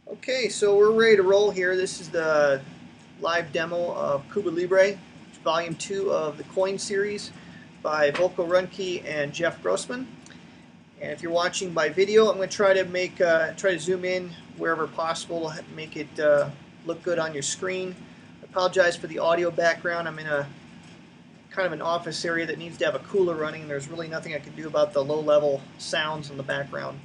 Okay, so we're ready to roll here. This is the live demo of Cuba Libre, Volume 2 of the Coin series by Volko Runke and Jeff Grossman. And if you're watching by video, I'm going to try to zoom in wherever possible to make it look good on your screen. I apologize for the audio background. I'm in a kind of an office area that needs to have a cooler running. There's really nothing I can do about the low-level sounds in the background.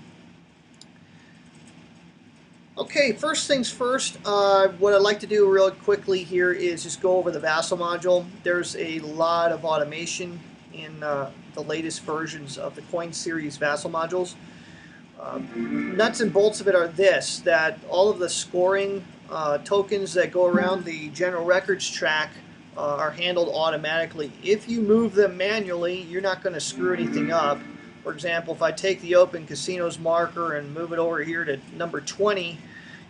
Okay, first things first, what I'd like to do real quickly here is just go over the Vassal module. There's a lot of automation in the latest versions of the Coin series Vassal modules. Nuts and bolts of it are this, that all of the scoring tokens that go around the general records track are handled automatically. If you move them manually, you're not going to screw anything up. For example, if I take the Open Casinos marker and move it over here to number 20,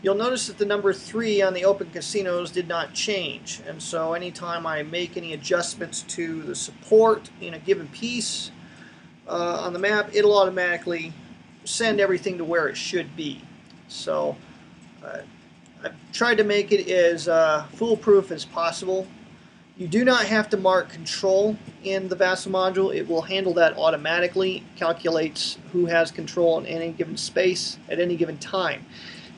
you'll notice that the number 3 on the Open Casinos did not change. And so anytime I make any adjustments to the support in a given piece on the map, it'll automatically send everything to where it should be. So I've tried to make it as foolproof as possible. You do not have to mark control in the Vassal module. It will handle that automatically, calculates who has control in any given space at any given time.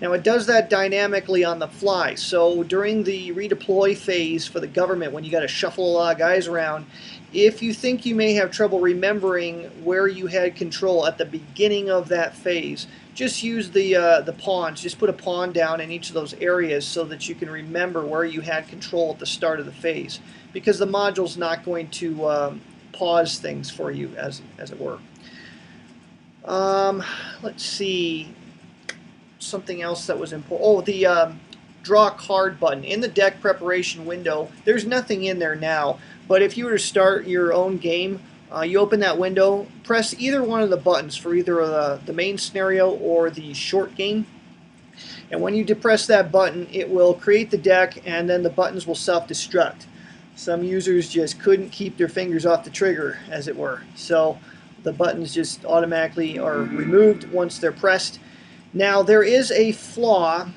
Now it does that dynamically on the fly. So during the redeploy phase for the government, when you got to shuffle a lot of guys around, if you think you may have trouble remembering where you had control at the beginning of that phase, just use the pawns. Just put a pawn down in each of those areas so that you can remember where you had control at the start of the phase, because the module's not going to pause things for you, as it were. Let's see. Something else that was important. Oh, the draw card button. In the deck preparation window, there's nothing in there now, but if you were to start your own game, you open that window, press either one of the buttons for either the main scenario or the short game, and when you depress that button, it will create the deck, and then the buttons will self-destruct. Some users just couldn't keep their fingers off the trigger, as it were, so the buttons just automatically are removed once they're pressed. Now, there is a flaw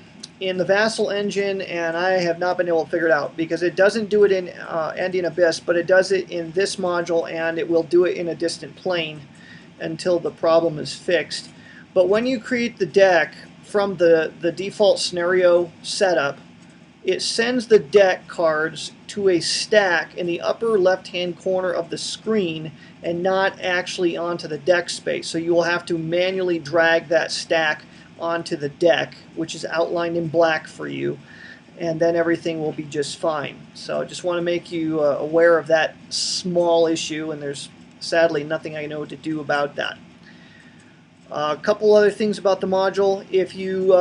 in the Vassal engine, and I have not been able to figure it out, because it doesn't do it in Andean Abyss, but it does it in this module, and it will do it in a distant plane until the problem is fixed. But when you create the deck from the default scenario setup, it sends the deck cards to a stack in the upper left-hand corner of the screen and not actually onto the deck space. So you will have to manually drag that stack onto the deck, which is outlined in black for you, and then everything will be just fine. So I just want to make you aware of that small issue, and there's sadly nothing I know to do about that. A couple other things about the module. If you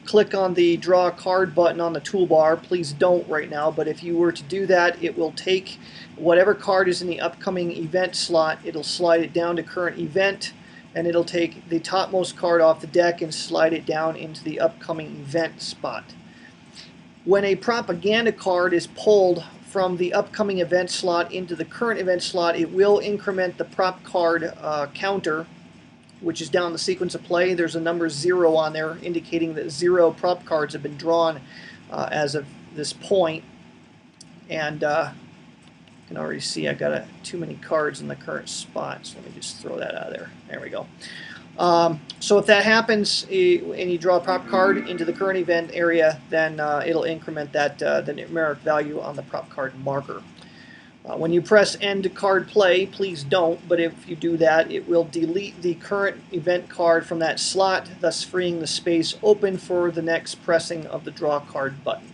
click on the draw card button on the toolbar, please don't right now, but if you were to do that, it will take whatever card is in the upcoming event slot, it'll slide it down to current event, and it'll take the topmost card off the deck and slide it down into the upcoming event spot. When a propaganda card is pulled from the upcoming event slot into the current event slot, it will increment the prop card counter, which is down the sequence of play. There's a number 0 on there indicating that 0 prop cards have been drawn as of this point. And you can already see I got too many cards in the current spot, so let me just throw that out of there. There we go. So if that happens and you draw a prop card into the current event area, then it'll increment that the numeric value on the prop card marker. When you press end card play, please don't, but if you do that, it will delete the current event card from that slot, thus freeing the space open for the next pressing of the draw card button.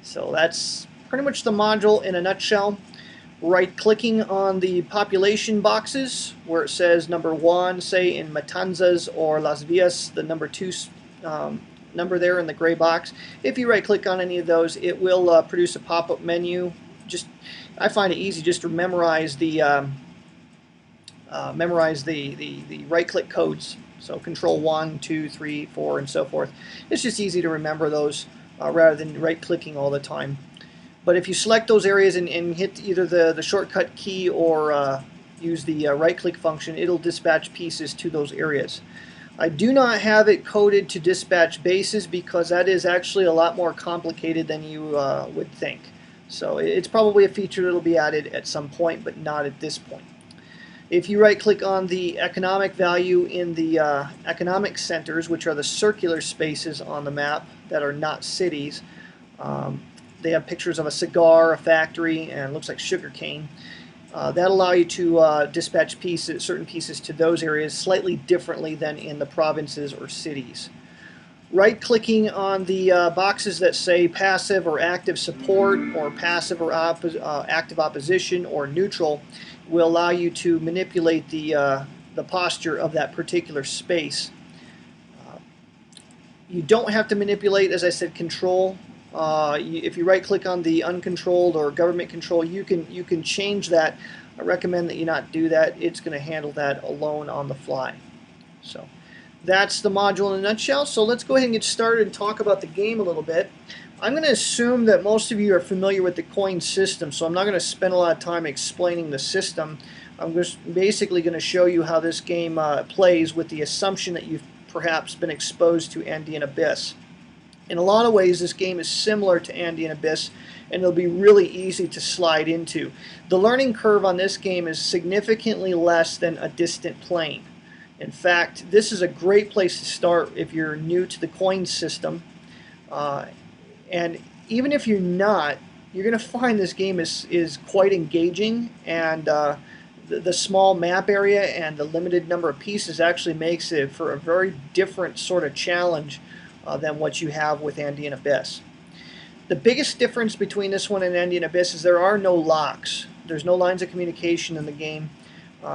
So that's pretty much the module in a nutshell. Right-clicking on the population boxes where it says number 1, say in Matanzas or Las Villas, the number 2 number there in the gray box. If you right-click on any of those, it will produce a pop-up menu. I find it easy just to memorize the right-click codes. So Control 1, 2, 3, 4, and so forth. It's just easy to remember those rather than right-clicking all the time. But if you select those areas and hit either the shortcut key or use the right-click function, it'll dispatch pieces to those areas. I do not have it coded to dispatch bases because that is actually a lot more complicated than you would think. So it's probably a feature that will be added at some point, but not at this point. If you right-click on the economic value in the economic centers, which are the circular spaces on the map that are not cities, they have pictures of a cigar, a factory, and it looks like sugarcane. That allow you to dispatch certain pieces to those areas slightly differently than in the provinces or cities. Right-clicking on the boxes that say passive or active support or passive or active opposition or neutral will allow you to manipulate the posture of that particular space. You don't have to manipulate, as I said, control. If you right-click on the uncontrolled or government control, you can change that. I recommend that you not do that. It's going to handle that alone on the fly. So that's the module in a nutshell. So let's go ahead and get started and talk about the game a little bit. I'm going to assume that most of you are familiar with the coin system, so I'm not going to spend a lot of time explaining the system. I'm just basically going to show you how this game plays with the assumption that you've perhaps been exposed to Andean Abyss. In a lot of ways, this game is similar to Andean Abyss, and it'll be really easy to slide into. The learning curve on this game is significantly less than A Distant Plain. In fact, this is a great place to start if you're new to the coin system. And even if you're not, you're going to find this game is quite engaging, and the small map area and the limited number of pieces actually makes it for a very different sort of challenge than what you have with Andean Abyss. The biggest difference between this one and Andean Abyss is there are no locks. There's no lines of communication in the game.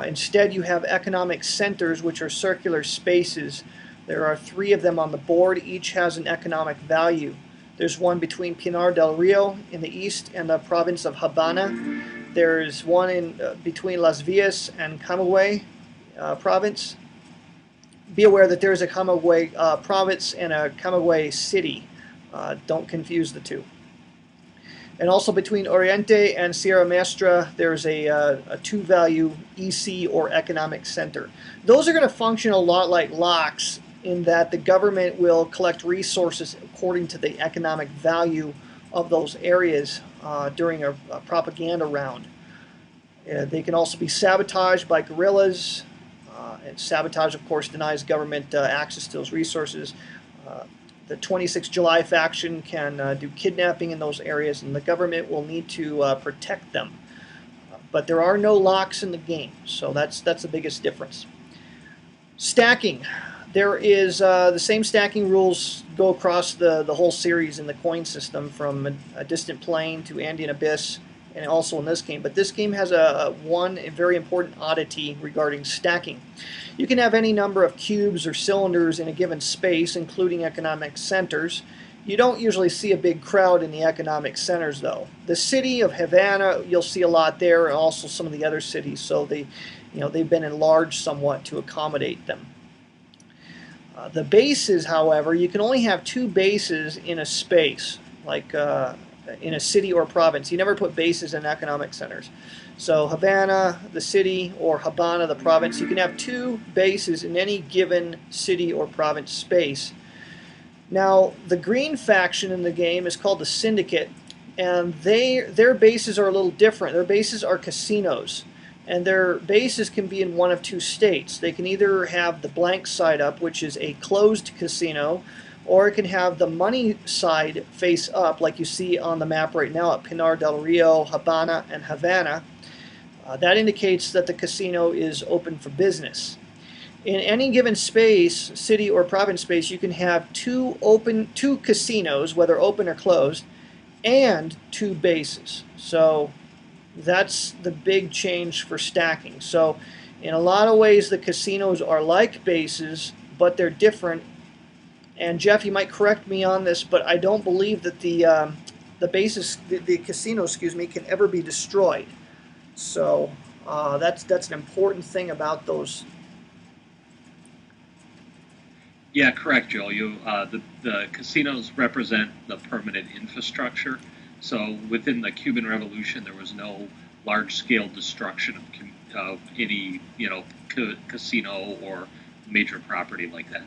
Instead, you have economic centers, which are circular spaces. There are 3 of them on the board. Each has an economic value. There's one between Pinar del Rio in the east and the province of Habana. There's one in between Las Villas and Camagüey province. Be aware that there is a Camagüey province and a Camagüey city. Don't confuse the two. And also between Oriente and Sierra Maestra, there's a 2-value EC or economic center. Those are going to function a lot like locks in that the government will collect resources according to the economic value of those areas during a propaganda round. They can also be sabotaged by guerrillas, and sabotage, of course, denies government access to those resources. The 26 July faction can do kidnapping in those areas, and the government will need to protect them. But there are no locks in the game, so that's the biggest difference. Stacking. There is the same stacking rules go across the whole series in the coin system, from A Distant Plain to Andean Abyss, and also in this game. But this game has a very important oddity regarding stacking. You can have any number of cubes or cylinders in a given space, including economic centers. You don't usually see a big crowd in the economic centers, though. The city of Havana, you'll see a lot there, and also some of the other cities. So they've been enlarged somewhat to accommodate them. The bases, however, you can only have 2 bases in a space, like in a city or province. You never put bases in economic centers. So Havana, the city, or Habana, the province, you can have 2 bases in any given city or province space. Now, the green faction in the game is called the Syndicate, and their bases are a little different. Their bases are casinos, and their bases can be in one of 2 states. They can either have the blank side up, which is a closed casino, or it can have the money side face up, like you see on the map right now at Pinar del Rio, Habana, and Havana. That indicates that the casino is open for business. In any given space, city or province space, you can have 2 casinos, whether open or closed, and 2 bases. So that's the big change for stacking. So in a lot of ways, the casinos are like bases, but they're different. And Jeff, you might correct me on this, but I don't believe that the casino, can ever be destroyed. So that's an important thing about those. Yeah, correct, Joe. The casinos represent the permanent infrastructure. So within the Cuban Revolution, there was no large-scale destruction of any casino or major property like that.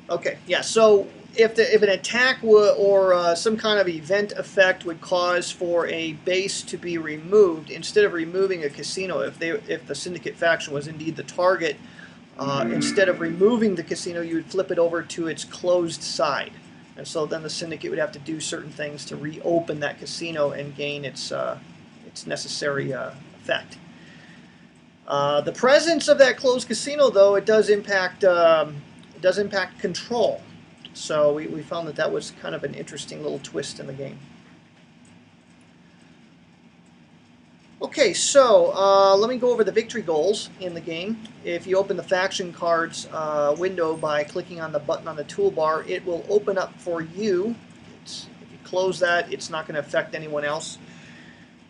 Okay, yeah. So if an attack or some kind of event effect would cause for a base to be removed, instead of removing a casino, if the Syndicate faction was indeed the target, instead of removing the casino, you would flip it over to its closed side, and so then the Syndicate would have to do certain things to reopen that casino and gain its necessary effect. The presence of that closed casino, though, it does impact control. So we found that was kind of an interesting little twist in the game. Okay, so let me go over the victory goals in the game. If you open the faction cards window by clicking on the button on the toolbar, it will open up for you. If you close that, it's not going to affect anyone else.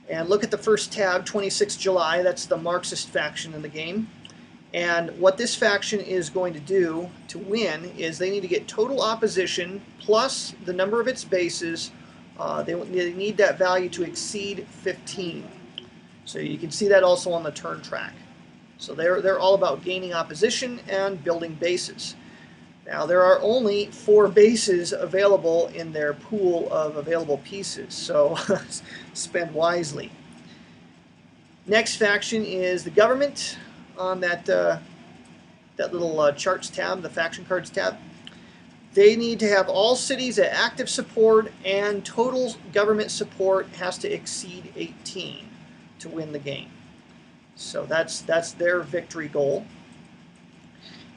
And look at the first tab, 26 July. That's the Marxist faction in the game. And what this faction is going to do to win is they need to get total opposition plus the number of its bases. They need that value to exceed 15. So you can see that also on the turn track. So they're all about gaining opposition and building bases. Now there are only 4 bases available in their pool of available pieces, so spend wisely. Next faction is the government on that little charts tab, the faction cards tab. They need to have all cities at active support, and total government support has to exceed 18 to win the game. So that's their victory goal.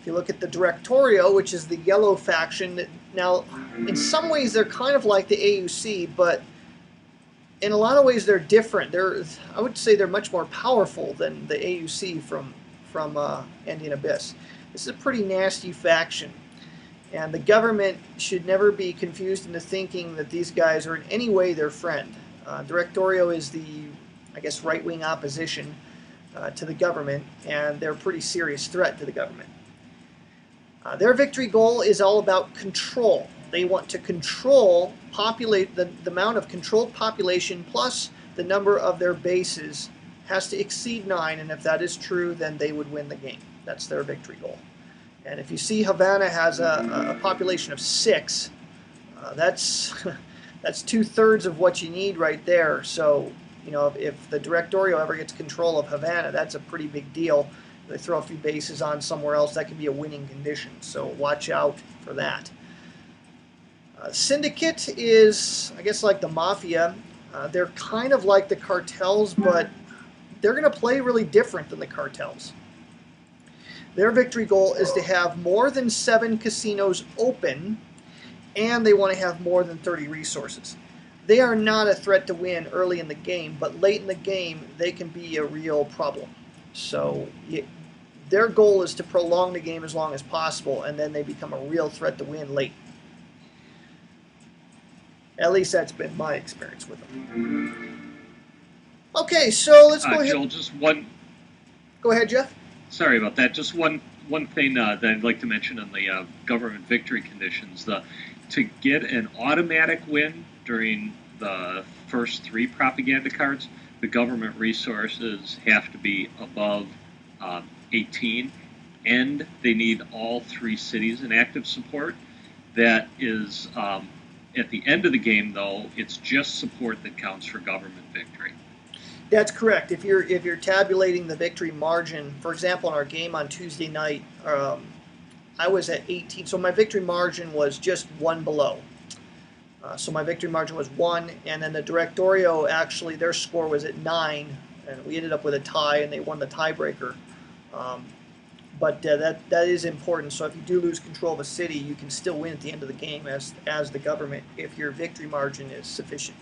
If you look at the Directorio, which is the yellow faction, now in some ways they're kind of like the AUC, but in a lot of ways they're different. I would say they're much more powerful than the AUC from Indian Abyss. This is a pretty nasty faction, and the government should never be confused into thinking that these guys are in any way their friend. Directorio is the, I guess, right-wing opposition to the government, and they're a pretty serious threat to the government. Their victory goal is all about control. They want to control the amount of controlled population plus the number of their bases has to exceed 9, and if that is true, then they would win the game. That's their victory goal. And if you see Havana has a population of 6, that's that's 2/3 of what you need right there. So, you know, if the Directorio ever gets control of Havana, that's a pretty big deal. They throw a few bases on somewhere else, that could be a winning condition. So watch out for that. Syndicate is, I guess, like the Mafia. They're kind of like the cartels, but they're going to play really different than the cartels. Their victory goal is to have more than 7 casinos open, and they want to have more than 30 resources. They are not a threat to win early in the game, but late in the game, they can be a real problem. So their goal is to prolong the game as long as possible, and then they become a real threat to win late. At least that's been my experience with them. Okay, so let's go ahead. Joel, just one. Go ahead, Jeff. Sorry about that. Just one thing that I'd like to mention on the government victory conditions. To get an automatic win during the first 3 propaganda cards, the government resources have to be above 18, and they need all 3 cities in active support. That is, at the end of the game, though, it's just support that counts for government victory. That's correct. If you're tabulating the victory margin, for example, in our game on Tuesday night, I was at 18, so my victory margin was just 1 below. So my victory margin was 1, and then the Directorio, actually, their score was at 9, and we ended up with a tie, and they won the tiebreaker. But that is important. So if you do lose control of a city, you can still win at the end of the game as the government if your victory margin is sufficient.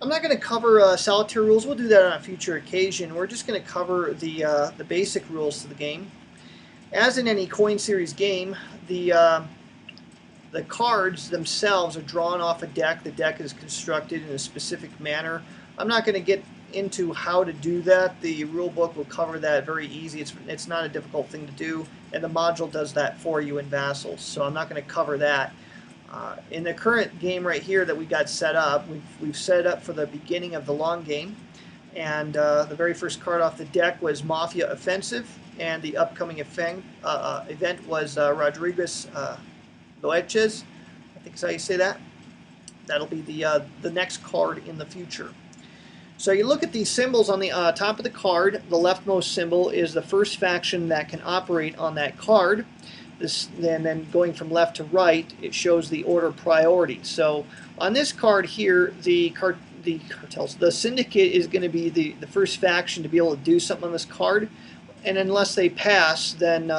I'm not going to cover solitaire rules. We'll do that on a future occasion. We're just going to cover the basic rules to the game. As in any coin series game, the cards themselves are drawn off a deck. The deck is constructed in a specific manner. I'm not going to get into how to do that. The rule book will cover that very easy. It's not a difficult thing to do, and the module does that for you in Vassal, so I'm not going to cover that. In the current game right here that we got set up, we've set it up for the beginning of the long game, and the very first card off the deck was Mafia Offensive, and the upcoming event was Rodriguez Loeches. I think is how you say that. That'll be the next card in the future. So you look at these symbols on the top of the card. The leftmost symbol is the first faction that can operate on that card. Then going from left to right, it shows the order of priority. So on this card here, the cartels, the Syndicate is going to be the first faction to be able to do something on this card. And unless they pass, then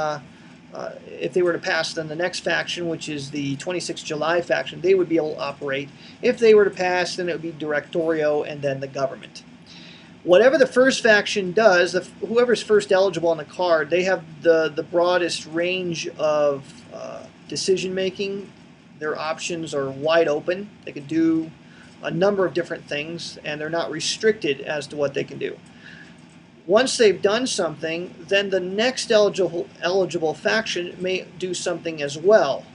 if they were to pass, then the next faction, which is the 26 July faction, they would be able to operate. If they were to pass, then it would be Directorio and then the government. Whatever the first faction does, whoever's first eligible on the card, they have the broadest range of decision making. Their options are wide open. They can do a number of different things, and they're not restricted as to what they can do. Once they've done something, then the next eligible faction may do something as well.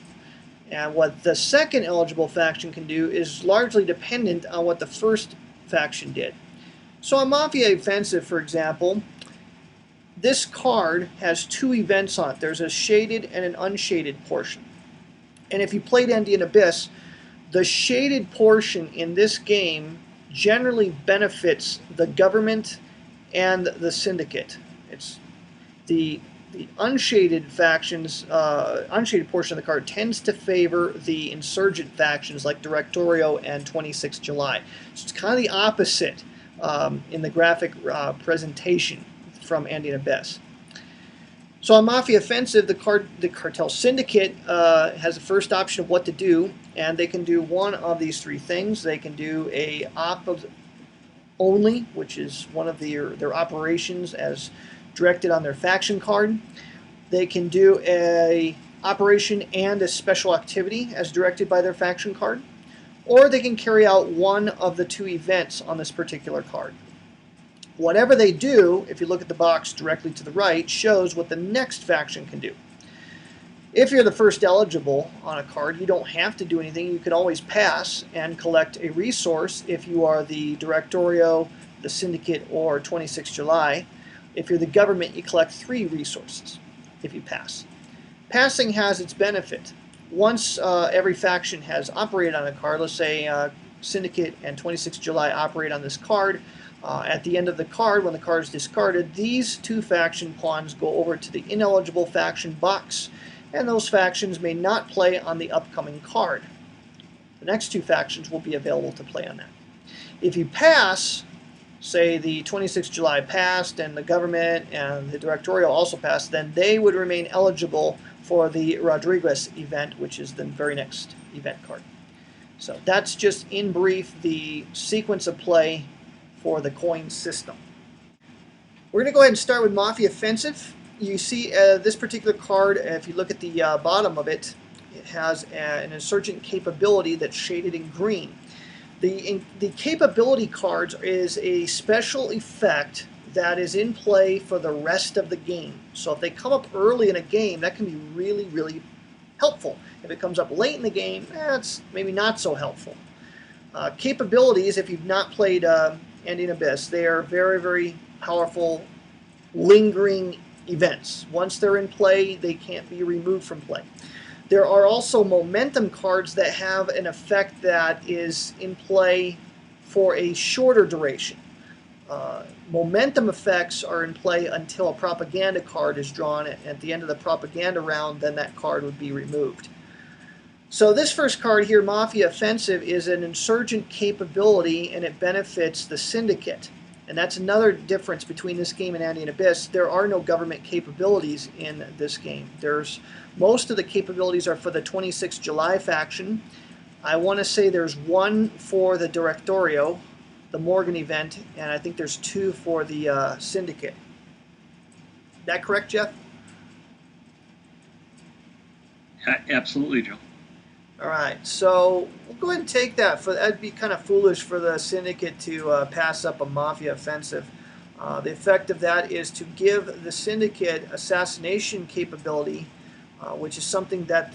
And what the second eligible faction can do is largely dependent on what the first faction did. So on Mafia Offensive, for example, this card has two events on it. There's a shaded and an unshaded portion. And if you played Andean Abyss, the shaded portion in this game generally benefits the government and the Syndicate. It's the unshaded factions, unshaded portion of the card tends to favor the Insurgent factions like Directorio and 26 July. So it's kind of the opposite in the graphic presentation from Andean Abyss. So on Mafia Offensive, the cartel Syndicate has the first option of what to do, and they can do one of these three things. They can do a op only, which is one of their operations as directed on their faction card. They can do a operation and a special activity as directed by their faction card. Or they can carry out one of the two events on this particular card. Whatever they do, if you look at the box directly to the right, shows what the next faction can do. If you're the first eligible on a card, you don't have to do anything. You can always pass and collect a resource if you are the Directorio, the Syndicate, or 26 July. If you're the government, you collect 3 resources if you pass. Passing has its benefit. Once every faction has operated on a card, let's say Syndicate and 26 July operate on this card, at the end of the card, when the card is discarded, these 2 faction pawns go over to the ineligible faction box, and those factions may not play on the upcoming card. The next 2 factions will be available to play on that. If you pass, say the 26 July passed and the government and the Directorio also passed, then they would remain eligible for the Rodriguez event, which is the very next event card. So that's just in brief the sequence of play for the coin system. We're going to go ahead and start with Mafia Offensive. You see this particular card, if you look at the bottom of it, it has an Insurgent capability that's shaded in green. The capability cards is a special effect that is in play for the rest of the game. So if they come up early in a game, that can be really, really helpful. If it comes up late in the game, it's maybe not so helpful. Capabilities, if you've not played Andean Abyss, they are very, very powerful, lingering events. Once they're in play, they can't be removed from play. There are also momentum cards that have an effect that is in play for a shorter duration. Momentum effects are in play until a propaganda card is drawn. At the end of the propaganda round, then that card would be removed. So this first card here, Mafia Offensive, is an Insurgent capability, and it benefits the Syndicate. And that's another difference between this game and Andean Abyss. There are no government capabilities in this game. Most of the capabilities are for the 26 July faction. I want to say there's 1 for the Directorio, the Morgan event, and I think there's 2 for the Syndicate. Is that correct, Jeff? Absolutely, Joe. All right, so we'll go ahead and take that. That'd be kind of foolish for the Syndicate to pass up a Mafia Offensive. The effect of that is to give the Syndicate assassination capability, which is something that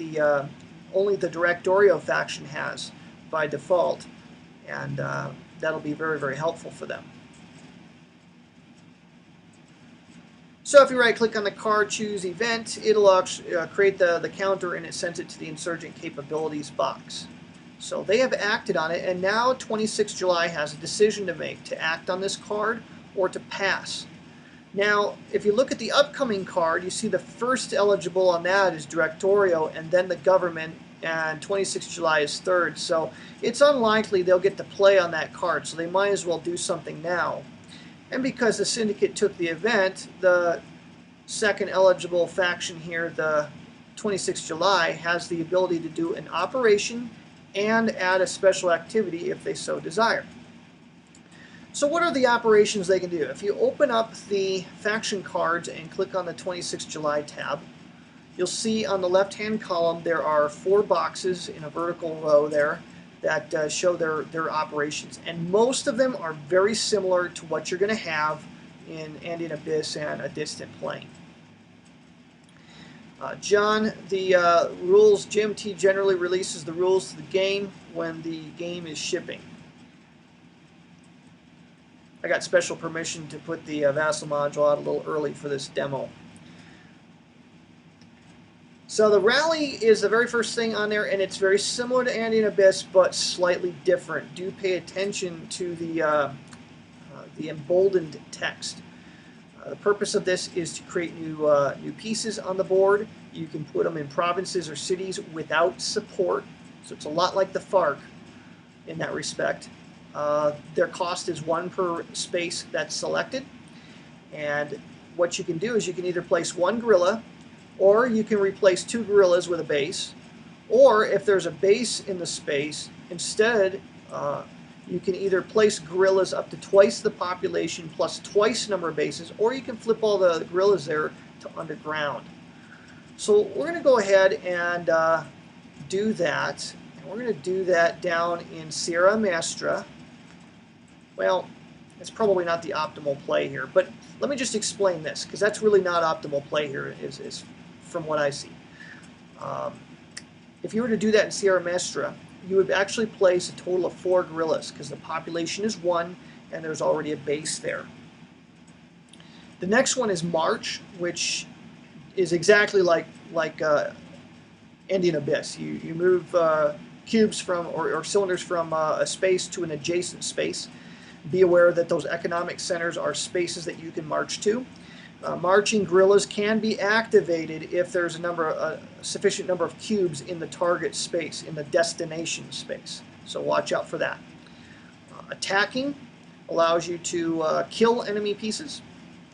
only the Directorio faction has by default, and that'll be very, very helpful for them. So if you right-click on the card, choose Event, it'll create the counter, and it sends it to the Insurgent Capabilities box. So they have acted on it, and now 26 July has a decision to make, to act on this card or to pass. Now, if you look at the upcoming card, you see the first eligible on that is Directorio, and then the government, and 26 July is third. So it's unlikely they'll get to play on that card, so they might as well do something now. And because the Syndicate took the event, the second eligible faction here, the 26 July, has the ability to do an operation and add a special activity if they so desire. So what are the operations they can do? If you open up the faction cards and click on the 26 July tab, you'll see on the left-hand column there are 4 boxes in a vertical row there that show their operations, and most of them are very similar to what you're going to have in Andean Abyss and A Distant Plain. John, the rules, GMT generally releases the rules to the game when the game is shipping. I got special permission to put the Vassal module out a little early for this demo. So the rally is the very first thing on there, and it's very similar to Andean Abyss, but slightly different. Do pay attention to the emboldened text. The purpose of this is to create new pieces on the board. You can put them in provinces or cities without support, so it's a lot like the FARC in that respect. Their cost is 1 per space that's selected, and what you can do is you can either place 1 guerrilla, or you can replace 2 guerrillas with a base, or if there's a base in the space, instead you can either place guerrillas up to twice the population plus twice the number of bases, or you can flip all the guerrillas there to underground. So we're going to go ahead and do that. And we're going to do that down in Sierra Maestra. Well, it's probably not the optimal play here, but let me just explain this, because that's really not optimal play here, is from what I see. If you were to do that in Sierra Maestra, you would actually place a total of 4 guerrillas, because the population is 1 and there's already a base there. The next one is March, which is exactly like Andean Abyss. You move cubes from or cylinders from a space to an adjacent space. Be aware that those economic centers are spaces that you can march to. Marching guerrillas can be activated if there's a sufficient number of cubes in the target space, in the destination space. So watch out for that. Attacking allows you to kill enemy pieces.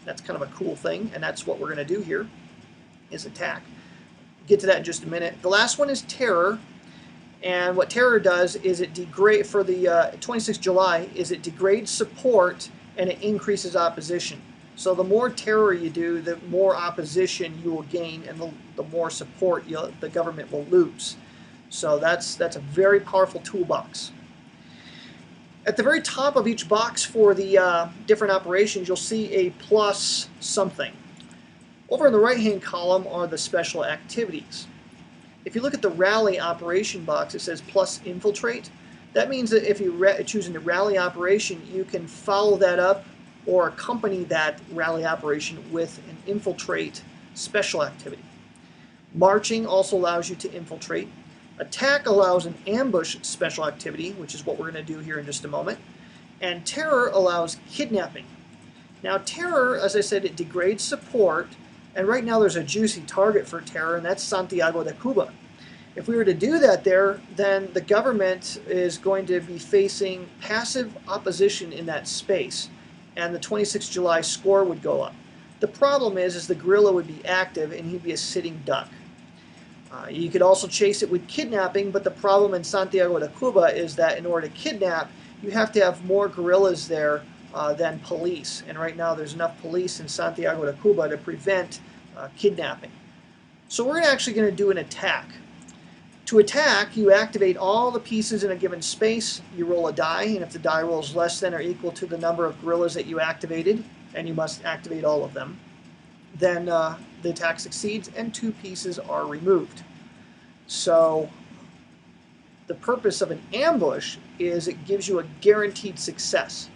That's kind of a cool thing, and that's what we're going to do here, is attack. Get to that in just a minute. The last one is terror. And what terror does is it degrades, for the 26 July, is it degrades support and it increases opposition. So the more terror you do, the more opposition you will gain, and the more support the government will lose. So that's a very powerful toolbox. At the very top of each box for the different operations, you'll see a plus something. Over in the right-hand column are the special activities. If you look at the rally operation box, it says plus infiltrate. That means that if you choose a rally operation, you can follow that up or accompany that rally operation with an infiltrate special activity. Marching also allows you to infiltrate. Attack allows an ambush special activity, which is what we're going to do here in just a moment. And terror allows kidnapping. Now terror, as I said, it degrades support, and right now there's a juicy target for terror, and that's Santiago de Cuba. If we were to do that there, then the government is going to be facing passive opposition in that space, and the 26 July score would go up. The problem is the guerrilla would be active, and he'd be a sitting duck. You could also chase it with kidnapping, but the problem in Santiago de Cuba is that in order to kidnap, you have to have more guerrillas there than police. And right now there's enough police in Santiago de Cuba to prevent kidnapping. So we're actually going to do an attack. To attack, you activate all the pieces in a given space, you roll a die, and if the die rolls less than or equal to the number of guerrillas that you activated, and you must activate all of them, then the attack succeeds and 2 pieces are removed. So the purpose of an ambush is it gives you a guaranteed success.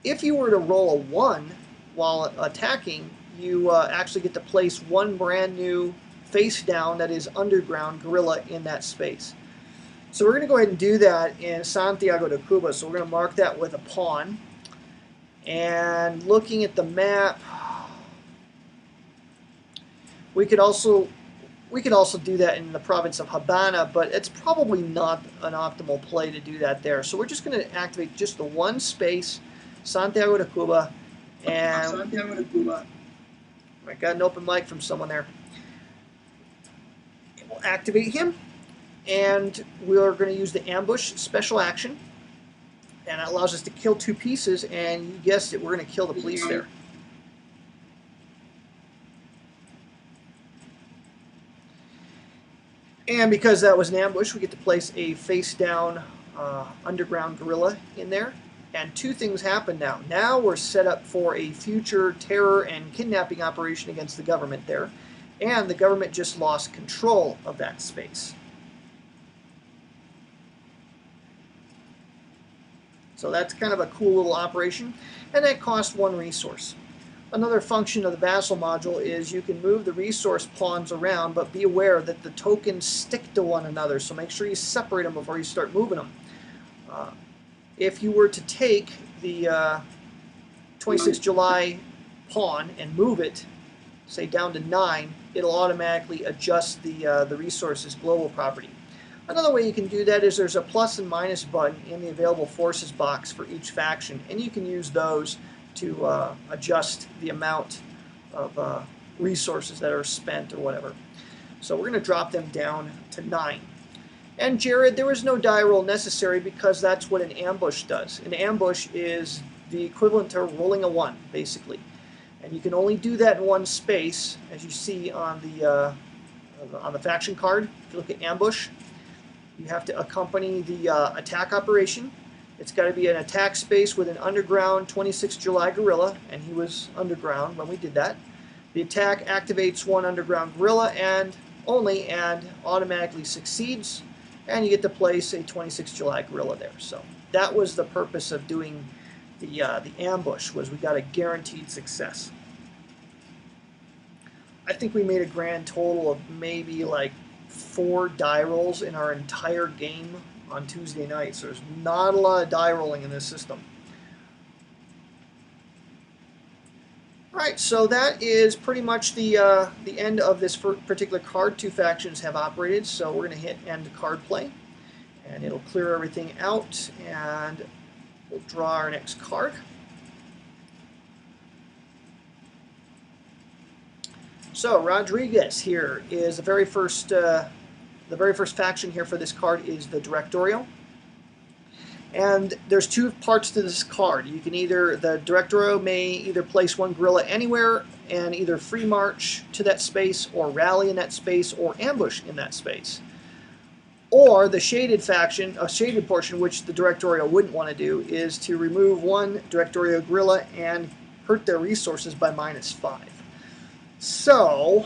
If you were to roll a 1 while attacking, you actually get to place one brand new face down that is underground guerrilla in that space. So we're going to go ahead and do that in Santiago de Cuba. So we're going to mark that with a pawn. And looking at the map, we could also do that in the province of Habana, but it's probably not an optimal play to do that there. So we're just going to activate just the one space, Santiago de Cuba, and I got an open mic from someone there. We'll activate him, and we are going to use the ambush special action, and that allows us to kill 2 pieces, and you guessed it, we're going to kill the police there. And because that was an ambush, we get to place a face-down underground guerrilla in there. And 2 things happen now. Now we're set up for a future terror and kidnapping operation against the government there. And the government just lost control of that space. So that's kind of a cool little operation. And that costs 1 resource. Another function of the Vassal module is you can move the resource pawns around, but be aware that the tokens stick to one another, so make sure you separate them before you start moving them. If you were to take the 26 July pawn and move it, say down to 9, it'll automatically adjust the resources global property. Another way you can do that is there's a plus and minus button in the available forces box for each faction, and you can use those to adjust the amount of resources that are spent or whatever. So we're going to drop them down to 9. And Jared, there was no die roll necessary because that's what an ambush does. An ambush is the equivalent to rolling a 1, basically. And you can only do that in one space, as you see on the faction card. If you look at ambush, you have to accompany the attack operation. It's got to be an attack space with an underground 26 July guerrilla, and he was underground when we did that. The attack activates 1 underground guerrilla and automatically succeeds, and you get to place a 26 July guerrilla there. So that was the purpose of doing the ambush, was we got a guaranteed success. I think we made a grand total of maybe like 4 die rolls in our entire game on Tuesday night, so there's not a lot of die rolling in this system. Alright, so that is pretty much the end of this particular card. 2 factions have operated, so we're going to hit end card play, and it'll clear everything out, and we'll draw our next card. So Rodriguez here is the very first faction here for this card is the Directorio. And there's 2 parts to this card. You can the Directorio may either place 1 guerrilla anywhere and either free march to that space or rally in that space or ambush in that space. Or the shaded faction, a shaded portion, which the Directorio wouldn't want to do, is to remove 1 Directorio guerrilla and hurt their resources by -5. So,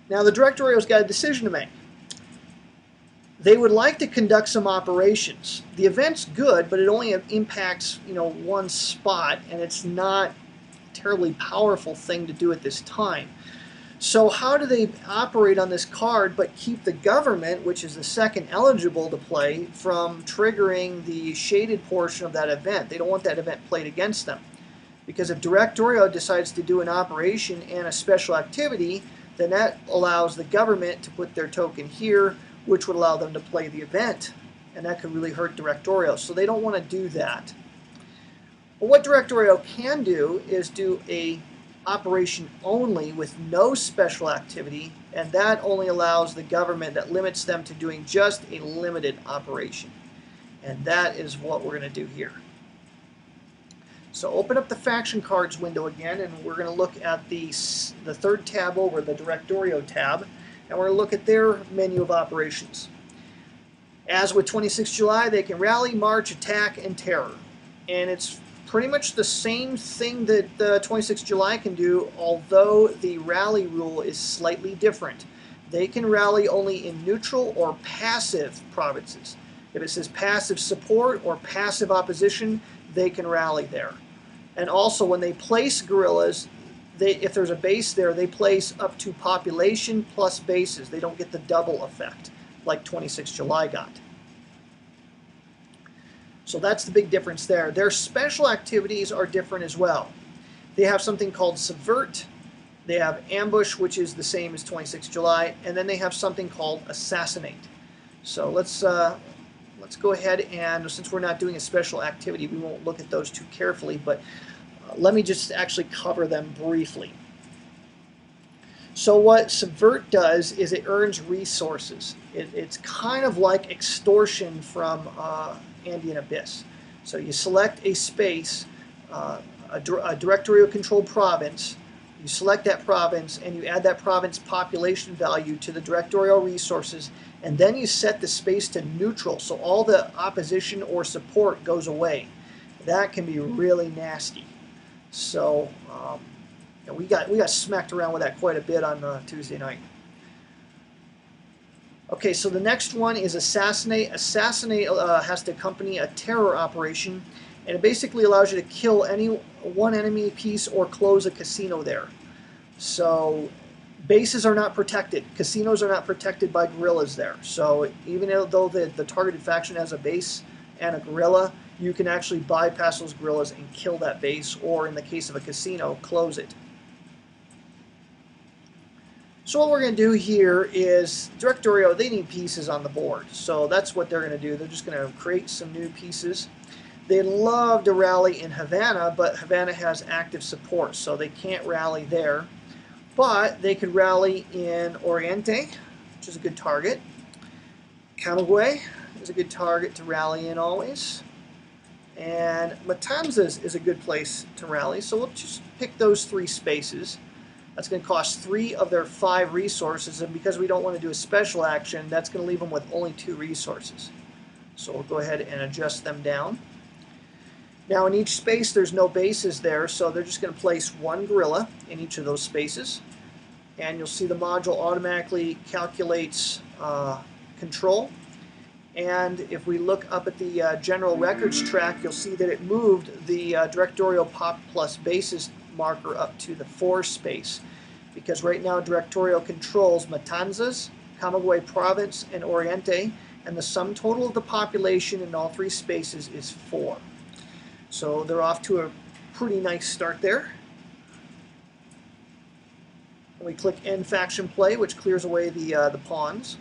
now the Directorio's got a decision to make. They would like to conduct some operations. The event's good, but it only impacts, 1 spot, and it's not a terribly powerful thing to do at this time. So how do they operate on this card but keep the government, which is the second eligible to play, from triggering the shaded portion of that event? They don't want that event played against them. Because if Directorio decides to do an operation and a special activity, then that allows the government to put their token here, which would allow them to play the event, and that could really hurt Directorio. So they don't want to do that. But what Directorio can do is do a operation only with no special activity, and that only allows the government, that limits them to doing just a limited operation. And that is what we're going to do here. So open up the faction cards window again, and we're going to look at the 3rd tab over, the Directorio tab, and we're going to look at their menu of operations. As with 26 July, they can rally, march, attack, and terror. And it's pretty much the same thing that 26 July can do, although the rally rule is slightly different. They can rally only in neutral or passive provinces. If it says passive support or passive opposition, they can rally there. And also, when they place guerrillas, if there's a base there, they place up to population plus bases. They don't get the double effect like 26 July got. So that's the big difference there. Their special activities are different as well. They have something called Subvert. They have Ambush, which is the same as 26 July. And then they have something called Assassinate. So let's go ahead and, since we're not doing a special activity, we won't look at those too carefully, but let me just actually cover them briefly. So what Subvert does is it earns resources. It's kind of like extortion from Andean Abyss. So you select a space, a directorial controlled province, you select that province and you add that province population value to the directorial resources, and then you set the space to neutral, so all the opposition or support goes away. That can be really nasty. So we got smacked around with that quite a bit on Tuesday night. Okay, so the next one is Assassinate. Assassinate has to accompany a terror operation, and it basically allows you to kill one enemy piece or close a casino there. So bases are not protected. Casinos are not protected by guerrillas there. So even though the targeted faction has a base and a guerrilla, you can actually bypass those guerrillas and kill that base, or in the case of a casino, close it. So what we're going to do here is, Directorio, they need pieces on the board. So that's what they're going to do. They're just going to create some new pieces. They love to rally in Havana, but Havana has active support, so they can't rally there. But they could rally in Oriente, which is a good target. Camagüey is a good target to rally in always. And Matanzas is a good place to rally, so we'll just pick those 3 spaces. That's going to cost 3 of their 5 resources, and because we don't want to do a special action, that's going to leave them with only 2 resources. So we'll go ahead and adjust them down. Now in each space there's no bases there, so they're just going to place 1 guerrilla in each of those spaces. And you'll see the module automatically calculates control. And if we look up at the general records track, you'll see that it moved the directorial pop plus bases marker up to the 4 space, because right now directorial controls Matanzas, Camagüey Province, and Oriente, and the sum total of the population in all 3 spaces is 4. So they're off to a pretty nice start there. We click End Faction Play, which clears away the pawns.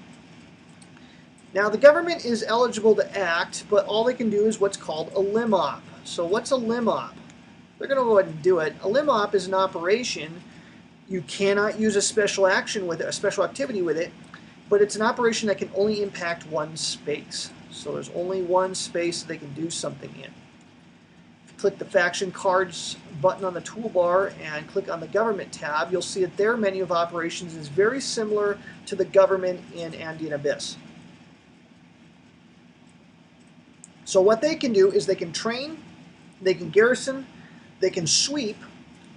Now the government is eligible to act, but all they can do is what's called a lim op. So what's a lim op? They're going to go ahead and do it. A lim op is an operation. You cannot use a special action with it, a special activity with it, but it's an operation that can only impact 1 space. So there's only 1 space they can do something in. If you click the Faction Cards button on the toolbar and click on the Government tab, you'll see that their menu of operations is very similar to the government in Andean Abyss. So what they can do is they can train, they can garrison, they can sweep,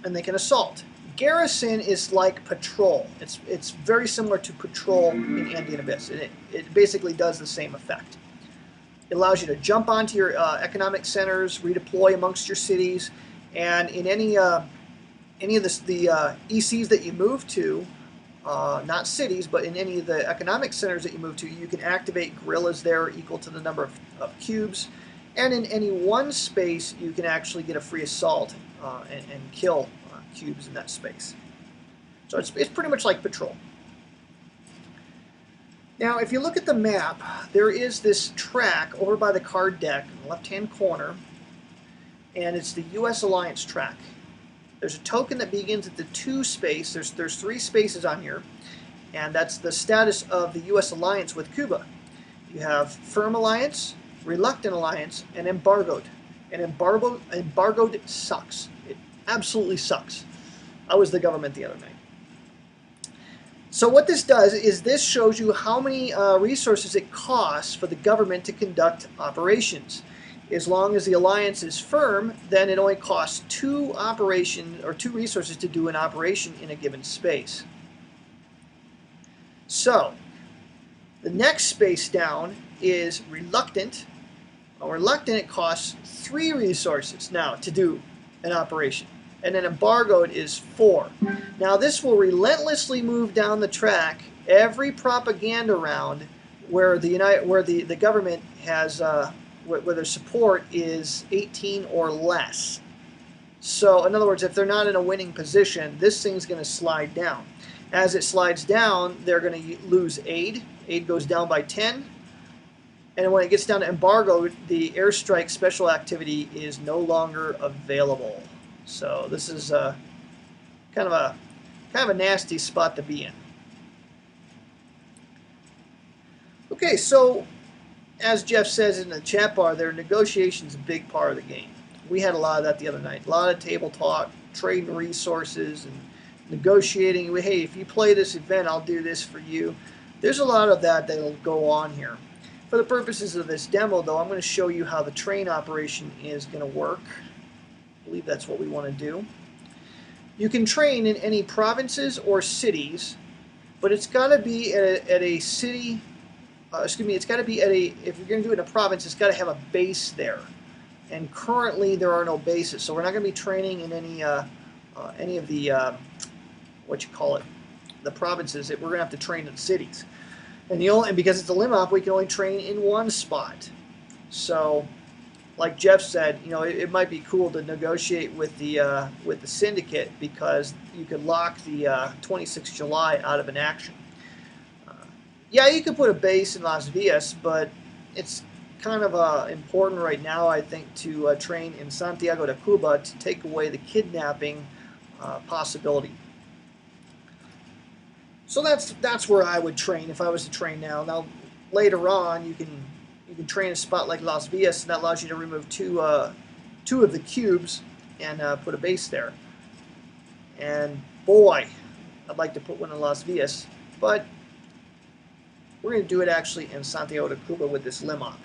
and they can assault. Garrison is like patrol. It's very similar to patrol in Andean Abyss. It basically does the same effect. It allows you to jump onto your economic centers, redeploy amongst your cities, and in any of the ECs that you move to, not cities, but in any of the economic centers that you move to, you can activate guerrillas there equal to the number of cubes. And in any 1 space, you can actually get a free assault and kill cubes in that space. So it's pretty much like patrol. Now, if you look at the map, there is this track over by the card deck in the left-hand corner, and it's the U.S. Alliance track. There's a token that begins at the 2 space. There's 3 spaces on here, and that's the status of the U.S. alliance with Cuba. You have firm alliance, reluctant alliance, and embargoed. And embargoed sucks. It absolutely sucks. I was the government the other night. So what this does is this shows you how many resources it costs for the government to conduct operations. As long as the alliance is firm, then it only costs 2 operations or 2 resources to do an operation in a given space. So the next space down is reluctant. Well, reluctant, it costs 3 resources now to do an operation. and then embargoed is 4. Now this will relentlessly move down the track every propaganda round where the government has where their support is 18 or less. So in other words, if they're not in a winning position, this thing's going to slide down. As it slides down, they're going to lose aid. Aid goes down by 10. And when it gets down to embargo, the airstrike special activity is no longer available. So this is kind of a nasty spot to be in. Okay, so as Jeff says in the chat bar there, negotiation's a big part of the game. We had a lot of that the other night. A lot of table talk, trading resources, and negotiating. Hey, if you play this event, I'll do this for you. There's a lot of that that'll go on here. For the purposes of this demo, though, I'm going to show you how the train operation is going to work. I believe that's what we want to do. You can train in any provinces or cities, but it's got to be at a city. It's got to be at a. If you're going to do it in a province, it's got to have a base there. And currently, there are no bases, so we're not going to be training in any of the the provinces. We're going to have to train in cities. And because it's a lim op, we can only train in one spot. So, like Jeff said, it might be cool to negotiate with the Syndicate because you could lock the 26th July out of an action. Yeah, you could put a base in Las Vegas, but it's kind of important right now, I think, to train in Santiago de Cuba to take away the kidnapping possibility. So that's where I would train if I was to train now. Now, later on, you can train a spot like Las Vegas, and that allows you to remove two of the cubes and put a base there. And boy, I'd like to put one in Las Vegas, but we're going to do it actually in Santiago de Cuba with this lim op.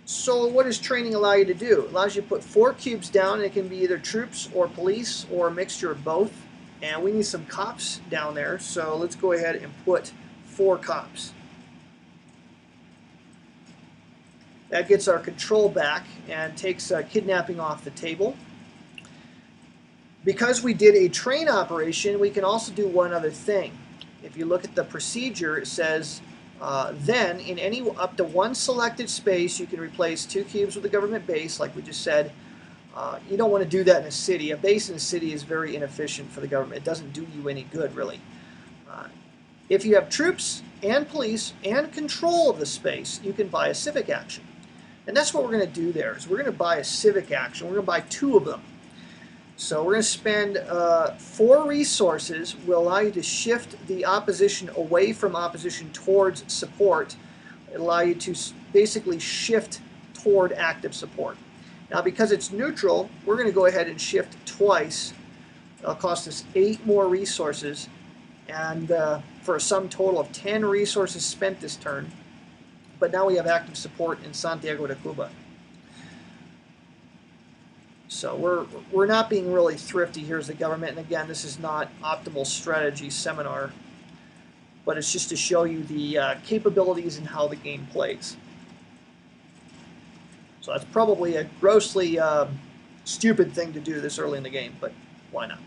So what does training allow you to do? It allows you to put 4 cubes down, and it can be either troops or police or a mixture of both. And we need some cops down there, so let's go ahead and put 4 cops. That gets our control back and takes kidnapping off the table. Because we did a train operation, we can also do one other thing. If you look at the procedure, it says, then in any up to 1 selected space, you can replace 2 cubes with a government base, like we just said. You don't want to do that in a city. A base in a city is very inefficient for the government. It doesn't do you any good, really. If you have troops and police and control of the space, you can buy a civic action. And that's what we're going to do there, is we're going to buy a civic action. We're going to buy 2 of them. So we're going to spend 4 resources. Will allow you to shift the opposition away from opposition towards support. It'll allow you to basically shift toward active support. Now, because it's neutral, we're going to go ahead and shift twice. It'll cost us 8 more resources, and for a sum total of 10 resources spent this turn. But now we have active support in Santiago de Cuba. So we're not being really thrifty here as the government. And again, this is not optimal strategy seminar, but it's just to show you the capabilities and how the game plays. So that's probably a grossly stupid thing to do this early in the game, but why not?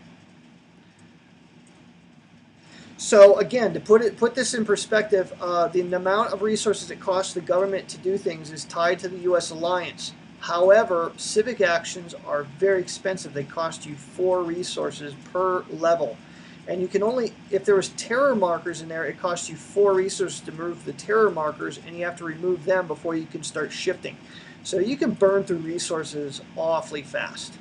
So again, to put this in perspective, the amount of resources it costs the government to do things is tied to the U.S. alliance. However, civic actions are very expensive. They cost you 4 resources per level. And you can only, if there was terror markers in there, it costs you 4 resources to remove the terror markers, and you have to remove them before you can start shifting. So you can burn through resources awfully fast.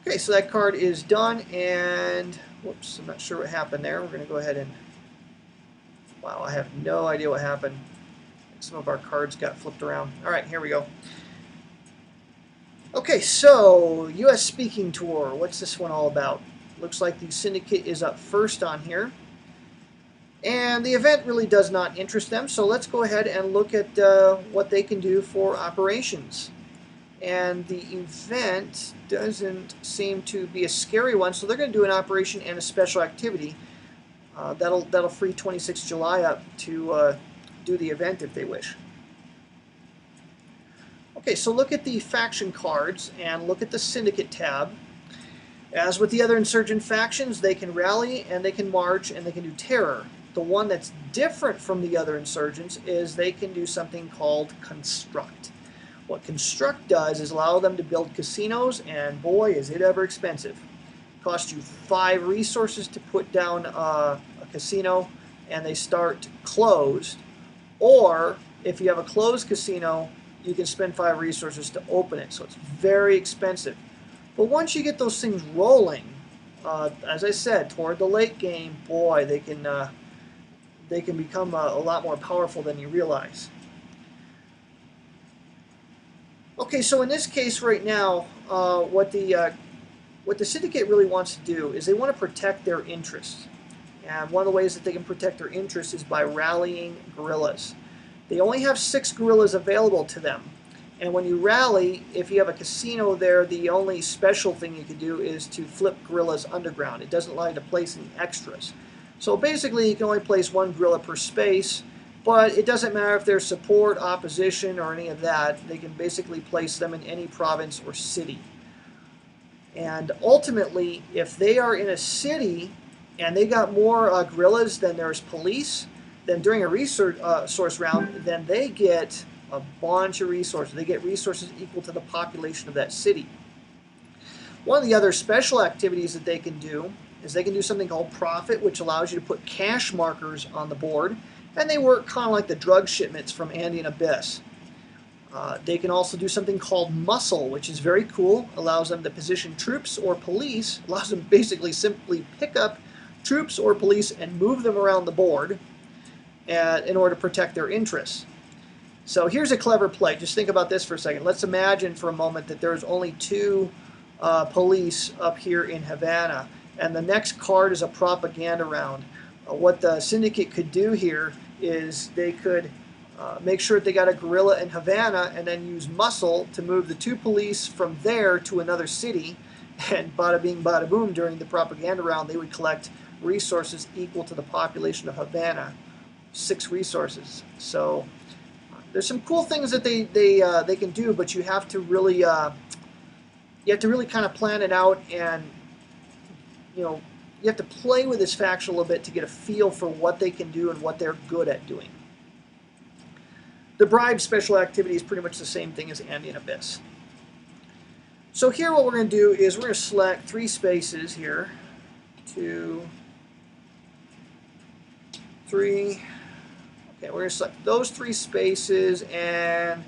Okay, so that card is done, and whoops, I'm not sure what happened there. We're going to go ahead and, wow, I have no idea what happened. Some of our cards got flipped around. All right, here we go. Okay, so U.S. Speaking Tour. What's this one all about? Looks like the Syndicate is up first on here. And the event really does not interest them, so let's go ahead and look at what they can do for operations. And the event doesn't seem to be a scary one, so they're going to do an operation and a special activity. That'll free 26 July up to do the event if they wish. Okay, so look at the faction cards and look at the Syndicate tab. As with the other Insurgent factions, they can rally and they can march and they can do terror. The one that's different from the other Insurgents is they can do something called Construct. What Construct does is allow them to build casinos, and boy, is it ever expensive. It costs you 5 resources to put down a casino, and they start closed. Or, if you have a closed casino, you can spend 5 resources to open it, so it's very expensive. But once you get those things rolling, as I said, toward the late game, boy, they can become a lot more powerful than you realize. Okay, so in this case right now, what the Syndicate really wants to do is they want to protect their interests. And one of the ways that they can protect their interests is by rallying guerrillas. They only have 6 guerrillas available to them. And when you rally, if you have a casino there, the only special thing you can do is to flip guerrillas underground. It doesn't allow you to place any extras. So basically, you can only place 1 guerrilla per space, but it doesn't matter if there's support, opposition, or any of that. They can basically place them in any province or city. And ultimately, if they are in a city and they got more guerrillas than there's police, then during a resource round, then they get a bunch of resources. They get resources equal to the population of that city. One of the other special activities that they can do is they can do something called Profit, which allows you to put cash markers on the board, and they work kind of like the drug shipments from Andean Abyss. They can also do something called Muscle, which is very cool. Allows them to position troops or police, allows them basically simply pick up troops or police and move them around the board in order to protect their interests. So here's a clever play. Just think about this for a second. Let's imagine for a moment that there's only 2 police up here in Havana, and the next card is a propaganda round. What the Syndicate could do here is they could make sure that they got a guerrilla in Havana and then use Muscle to move the 2 police from there to another city, and bada bing bada boom, during the propaganda round they would collect resources equal to the population of Havana. 6 resources. So there's some cool things that they can do, but you have to really kind of plan it out, and you have to play with this faction a little bit to get a feel for what they can do and what they're good at doing. The bribe special activity is pretty much the same thing as Andean Abyss. So here what we're going to do is we're going to select 3 spaces here. 2, 3. Okay, we're going to select those 3 spaces, and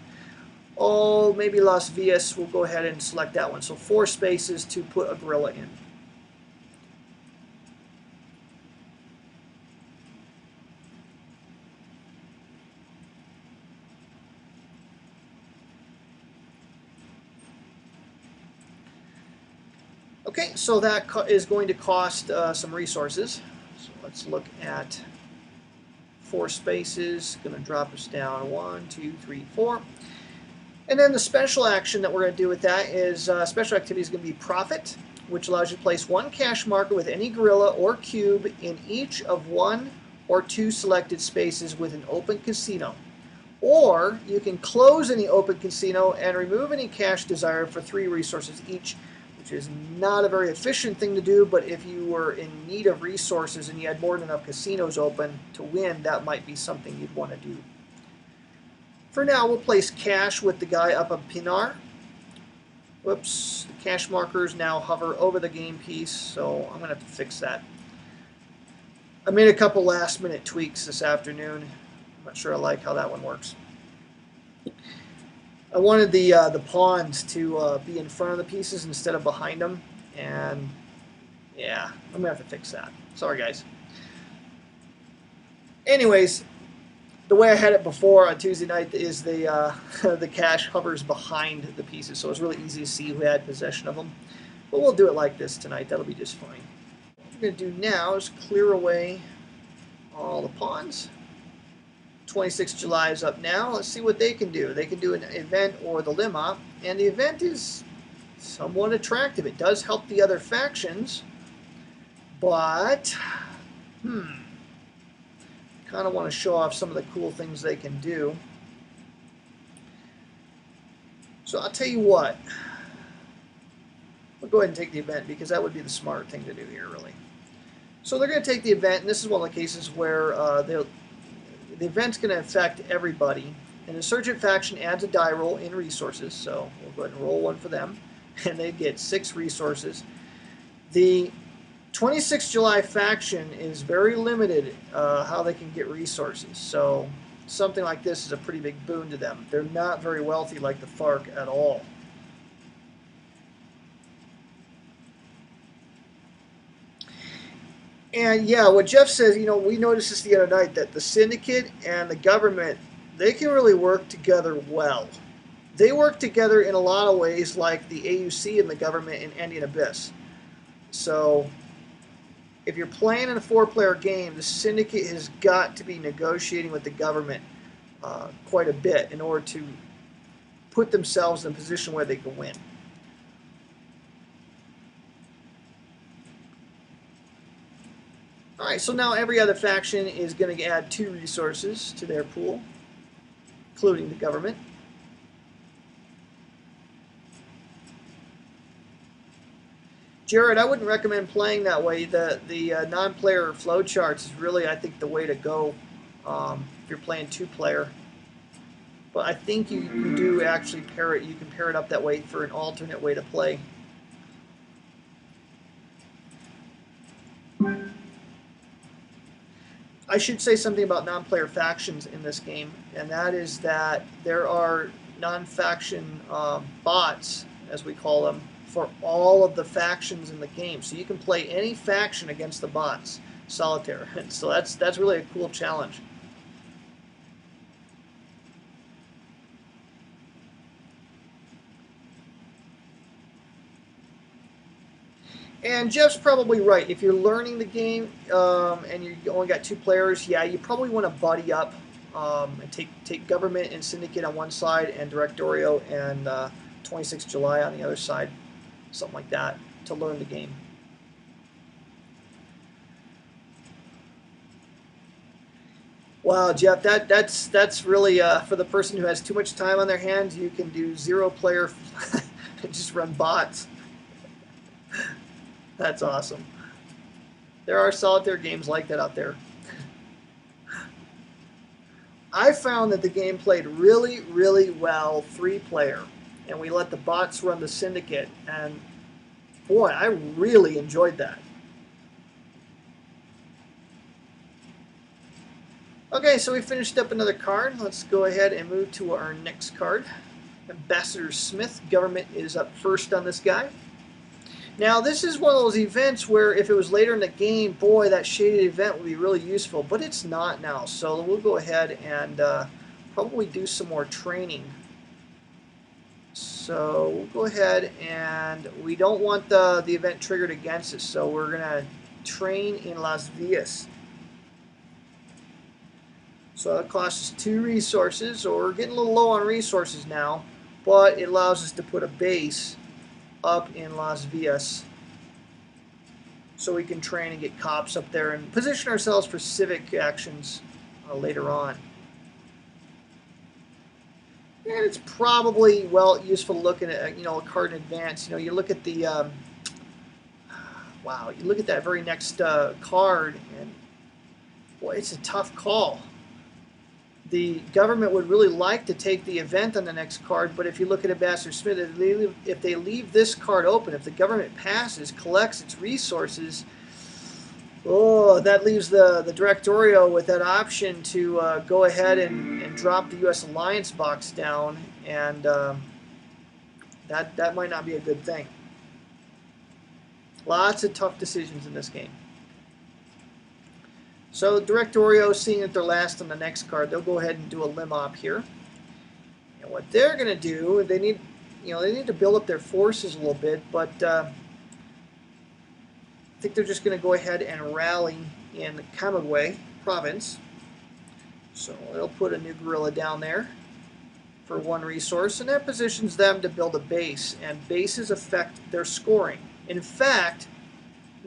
maybe Las Villas, we'll go ahead and select that one. So 4 spaces to put a guerrilla in. Okay, so that is going to cost some resources. So let's look at 4 spaces. Going to drop us down 1, 2, 3, 4. And then the special action that we're going to do with that is special activity is going to be Profit, which allows you to place 1 cash marker with any guerrilla or cube in each of 1 or 2 selected spaces with an open casino. Or you can close any open casino and remove any cash desired for 3 resources each, which is not a very efficient thing to do, but if you were in need of resources and you had more than enough casinos open to win, that might be something you'd want to do. For now, we'll place cash with the guy up of Pinar. Whoops, the cash markers now hover over the game piece, so I'm going to have to fix that. I made a couple last minute tweaks this afternoon. I'm not sure I like how that one works. I wanted the pawns to be in front of the pieces instead of behind them, and yeah, I'm gonna have to fix that. Sorry, guys. Anyways, the way I had it before on Tuesday night is the cash hovers behind the pieces, so it's really easy to see who had possession of them. But we'll do it like this tonight. That'll be just fine. What we're gonna do now is clear away all the pawns. 26 July is up now. Let's see what they can do. They can do an event or the Lima, and the event is somewhat attractive. It does help the other factions, but kind of want to show off some of the cool things they can do. So I'll tell you what. We'll go ahead and take the event because that would be the smart thing to do here, really. So they're going to take the event, and this is one of the cases where the event's going to affect everybody. An Insurgent faction adds a die roll in resources, so we'll go ahead and roll one for them, and they get 6 resources. The 26th July faction is very limited how they can get resources, so something like this is a pretty big boon to them. They're not very wealthy like the FARC at all. And yeah, what Jeff says, you know, we noticed this the other night, that the Syndicate and the government, they can really work together well. They work together in a lot of ways like the AUC and the government in Indian Abyss. So if you're playing in a 4-player game, the Syndicate has got to be negotiating with the government quite a bit in order to put themselves in a position where they can win. Alright, so now every other faction is going to add 2 resources to their pool, including the government. Jared, I wouldn't recommend playing that way. The non-player flowcharts is really, I think, the way to go if you're playing 2-player. But I think you do actually pair it. You can pair it up that way for an alternate way to play. I should say something about non-player factions in this game, and that is that there are non-faction bots, as we call them, for all of the factions in the game. So you can play any faction against the bots, solitaire. And so that's really a cool challenge. And Jeff's probably right. If you're learning the game and you only got 2 players, yeah, you probably want to buddy up and take Government and Syndicate on one side and Directorio and 26th July on the other side, something like that, to learn the game. Wow, Jeff, that's really for the person who has too much time on their hands. You can do 0-player and just run bots. That's awesome. There are solitaire games like that out there. I found that the game played really, really well 3-player, and we let the bots run the Syndicate, and boy, I really enjoyed that. Okay, so we finished up another card. Let's go ahead and move to our next card. Ambassador Smith. Government is up first on this guy. Now, this is one of those events where if it was later in the game, boy, that shaded event would be really useful, but it's not now. So we'll go ahead and probably do some more training. So we'll go ahead, and we don't want the event triggered against us, so we're going to train in Las Villas. So that costs us 2 resources, so we're getting a little low on resources now, but it allows us to put a base up in Las Villas so we can train and get cops up there and position ourselves for civic actions later on. And it's probably, well, useful looking at, a card in advance. You look at the wow, you look at that very next card, and boy, it's a tough call. The government would really like to take the event on the next card, but if you look at Ambassador Smith, if they leave this card open, if the government passes, collects its resources, oh, that leaves the Directorio with that option to go ahead and drop the U.S. Alliance box down, and that might not be a good thing. Lots of tough decisions in this game. So Directorio, seeing that they're last on the next card, they'll go ahead and do a limb op here. And what they're going to do, they need to build up their forces a little bit, but I think they're just going to go ahead and rally in Camagüey province. So they'll put a new guerrilla down there for 1 resource, and that positions them to build a base, and bases affect their scoring. In fact,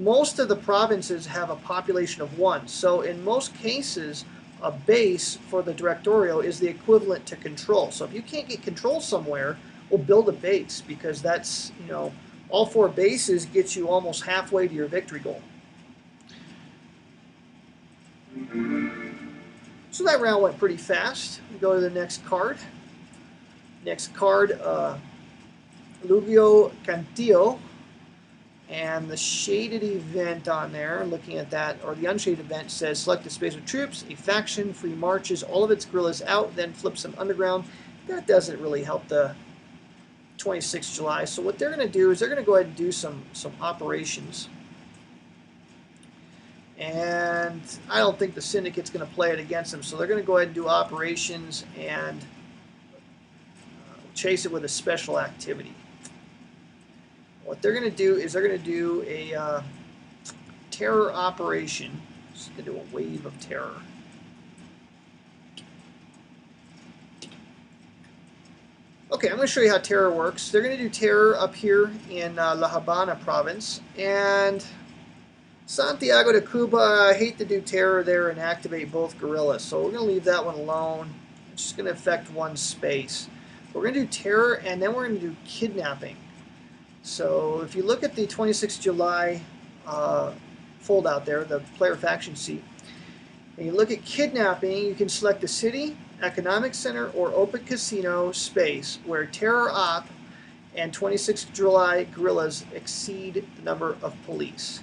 most of the provinces have a population of 1, so in most cases, a base for the Directorio is the equivalent to control. So if you can't get control somewhere, Well, build a base, because that's, you know, all 4 bases get you almost halfway to your victory goal. So that round went pretty fast. We go to the next card. Next card, Lugio Cantillo. And the shaded event on there, looking at that, or the unshaded event, says select a space with troops, a faction, free marches all of its guerrillas out, then flips them underground. That doesn't really help the 26th July. So what they're going to do is they're going to go ahead and do some operations. And I don't think the Syndicate's going to play it against them. So they're going to go ahead and do operations and chase it with a special activity. What they're going to do is they're going to do a terror operation. Just going to do a wave of terror. Okay, I'm going to show you how terror works. They're going to do terror up here in La Habana province. And Santiago de Cuba, I hate to do terror there and activate both guerrillas. So we're going to leave that one alone. It's just going to affect 1 space. We're going to do terror, and then we're going to do kidnapping. So if you look at the 26th July foldout there, the player faction sheet, and you look at kidnapping, you can select the city, economic center, or open casino space where terror op and 26th July guerrillas exceed the number of police.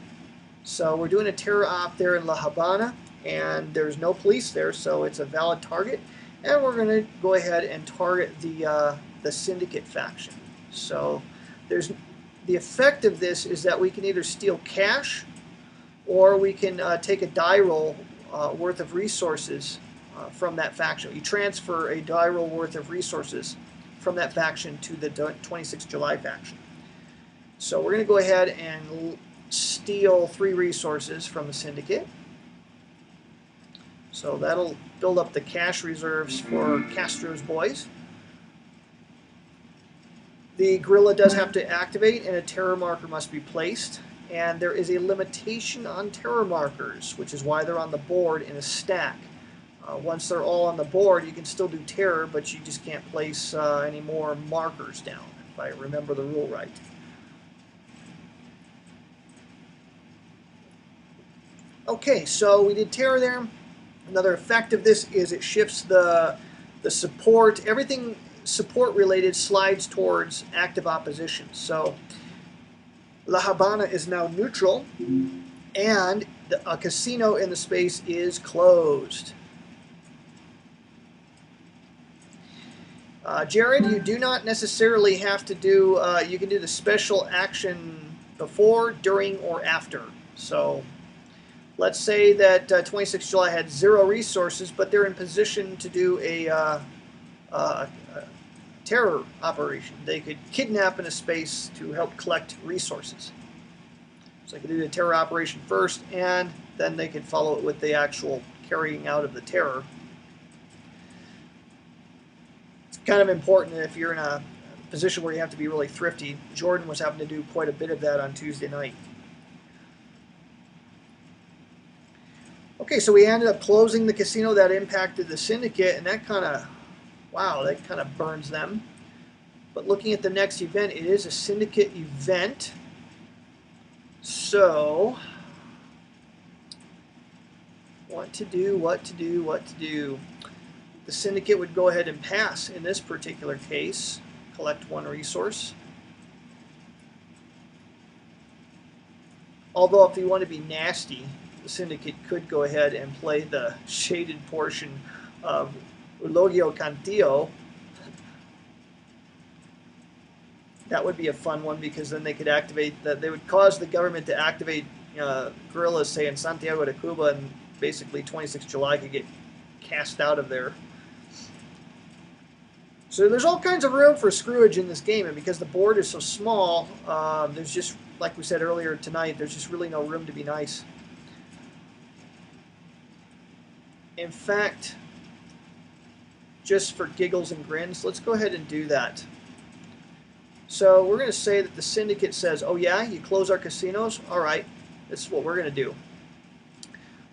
So we're doing a terror op there in La Habana, and there's no police there, so it's a valid target. And we're going to go ahead and target the Syndicate faction. So the effect of this is that we can either steal cash, or we can take a die roll worth of resources from that faction. You transfer a die roll worth of resources from that faction to the 26th July faction. So we're going to go ahead and steal 3 resources from the Syndicate. So that'll build up the cash reserves for Castro's boys. The guerrilla does have to activate, and a terror marker must be placed. And there is a limitation on terror markers, which is why they're on the board in a stack. Once they're all on the board, you can still do terror, but you just can't place any more markers down, if I remember the rule right. Okay, so we did terror there. Another effect of this is it shifts the support. Everything support related slides towards active opposition. So La Habana is now neutral, and a casino in the space is closed. Jared, you do not necessarily have to do, you can do the special action before, during, or after. So let's say that 26th July had 0 resources, but they're in position to do a terror operation. They could kidnap in a space to help collect resources. So they could do the terror operation first, and then they could follow it with the actual carrying out of the terror. It's kind of important if you're in a position where you have to be really thrifty. Jordan was having to do quite a bit of that on Tuesday night. Okay, so we ended up closing the casino. That impacted the Syndicate, and that kind of, wow, that kind of burns them. But looking at the next event, it is a Syndicate event. So, what to do. The Syndicate would go ahead and pass in this particular case. Collect 1 resource. Although if you want to be nasty, the Syndicate could go ahead and play the shaded portion of Eulogio Cantillo. That would be a fun one, because then they could activate that. They would cause the government to activate guerrillas, say in Santiago de Cuba, and basically 26th July could get cast out of there. So there's all kinds of room for screwage in this game, and because the board is so small, there's just, like we said earlier tonight, there's just really no room to be nice. In fact, just for giggles and grins, let's go ahead and do that. So we're going to say that the Syndicate says, oh yeah, you close our casinos? All right, this is what we're going to do.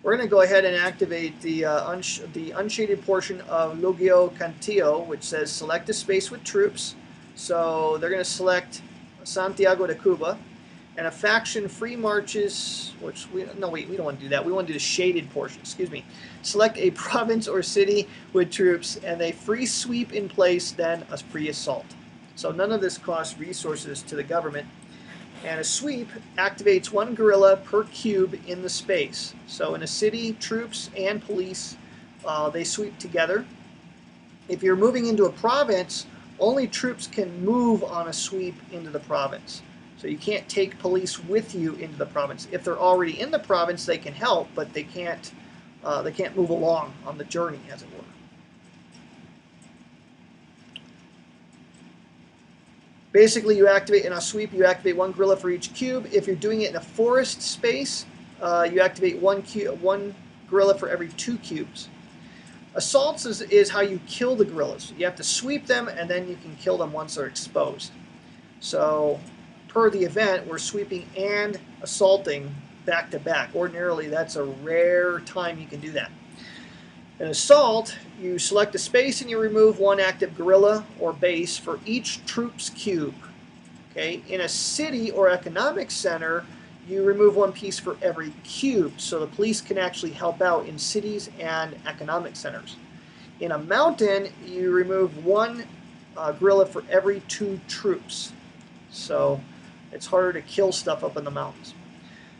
We're going to go ahead and activate the unshaded portion of Lugio Cantillo, which says select a space with troops, So they're going to select Santiago de Cuba, and a faction free marches, which we don't want to do that. We want to do the shaded portion. Excuse me. Select a province or city with troops, and a free sweep in place, then a free assault. So none of this costs resources to the government. And a sweep activates one guerrilla per cube in the space. So in a city, troops and police, they sweep together. If you're moving into a province, only troops can move on a sweep into the province. So you can't take police with you into the province. If they're already in the province, they can help, but they can't move along on the journey, as it were. Basically, you activate in a sweep. You activate one guerrilla for each cube. If you're doing it in a forest space, you activate one guerrilla for every 2 cubes. Assaults is how you kill the guerrillas. You have to sweep them, and then you can kill them once they're exposed. So, per the event, we're sweeping and assaulting back to back. Ordinarily, that's a rare time you can do that. An assault, you select a space and you remove one active guerrilla or base for each troop's cube. Okay? In a city or economic center, you remove one piece for every cube, so the police can actually help out in cities and economic centers. In a mountain, you remove one guerrilla for every 2 troops. So it's harder to kill stuff up in the mountains.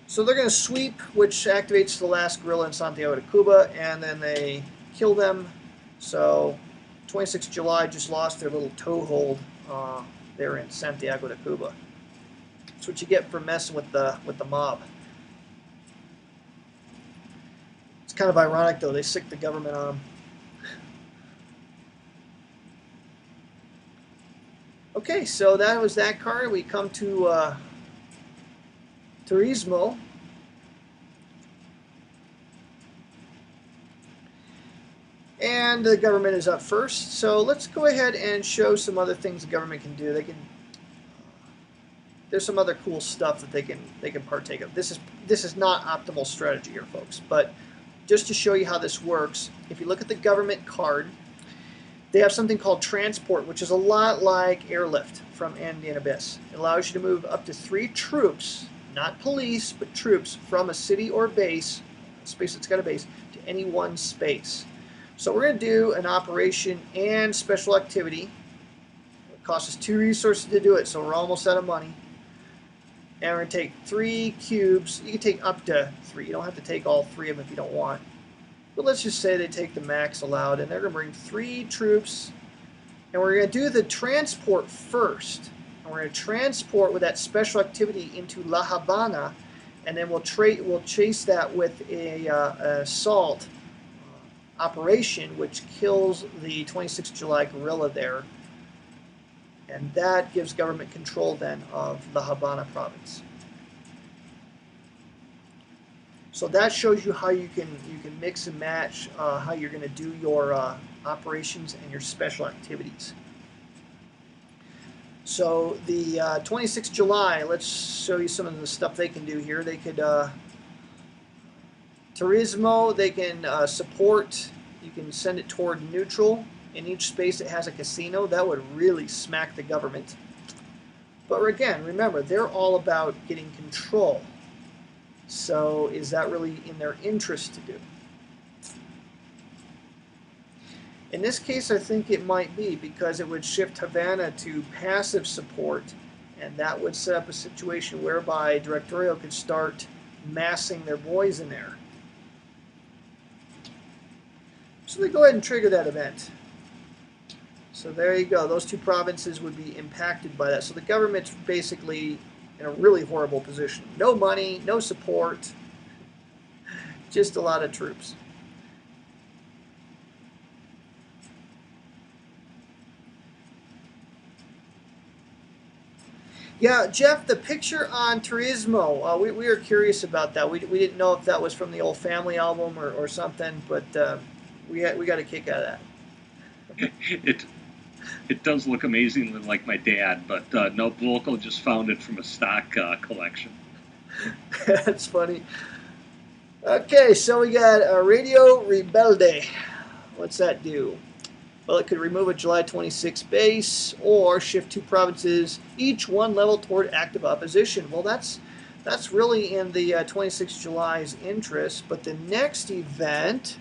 So they're going to sweep, which activates the last guerrilla in Santiago de Cuba, and then they kill them. So 26th July just lost their little toehold there in Santiago de Cuba. That's what you get for messing with the mob. It's kind of ironic, though. They sick the government on them. Okay, so that was that card. We come to Turismo. And the government is up first. So let's go ahead and show some other things the government can do. There's some other cool stuff that they can partake of. This is not optimal strategy here, folks. But just to show you how this works, if you look at the government card, they have something called transport, which is a lot like airlift from Andean Abyss. It allows you to move up to 3 troops, not police, but troops, from a city or base, a space that's got a base, to any one space. So we're going to do an operation and special activity. It costs us 2 resources to do it, so we're almost out of money. And we're going to take 3 cubes. You can take up to 3. You don't have to take all 3 of them if you don't want. But let's just say they take the max allowed, and they're going to bring 3 troops. And we're going to do the transport first. And we're going to transport with that special activity into La Habana, and then we'll chase that with an assault operation, which kills the 26th July guerrilla there. And that gives government control then of La Habana province. So that shows you how you can mix and match how you're going to do your operations and your special activities. So the 26th July, let's show you some of the stuff they can do here. They could Turismo, they can support. You can send it toward neutral. In each space it has a casino. That would really smack the government. But again, remember, they're all about getting control. So is that really in their interest to do? In this case, I think it might be, because it would shift Havana to passive support, and that would set up a situation whereby Directorio could start massing their boys in there. So they go ahead and trigger that event. So there you go. Those 2 provinces would be impacted by that. So the government's basically in a really horrible position. No money, no support, just a lot of troops. Yeah, Jeff, the picture on Turismo, we were curious about that. We didn't know if that was from the old Family album or something, but we got a kick out of that. It does look amazingly like my dad, but no, Volko just found it from a stock collection. That's funny. Okay, so we got Radio Rebelde. What's that do? Well, it could remove a July 26 base or shift 2 provinces, each 1 level toward active opposition. Well, that's really in the 26 July's interest. But the next event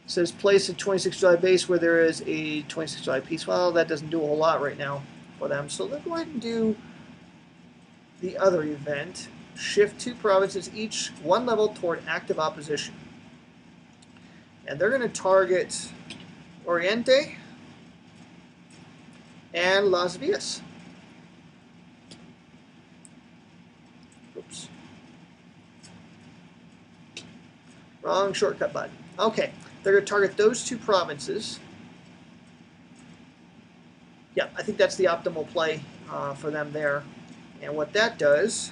says place a 26 July base where there is a 26 July peace. Well, that doesn't do a whole lot right now for them. So let's go ahead and do the other event. Shift 2 provinces, each 1 level toward active opposition. And they're going to target Oriente and Las Villas. Oops. Wrong shortcut button. Okay, they're going to target those 2 provinces. Yeah, I think that's the optimal play for them there. And what that does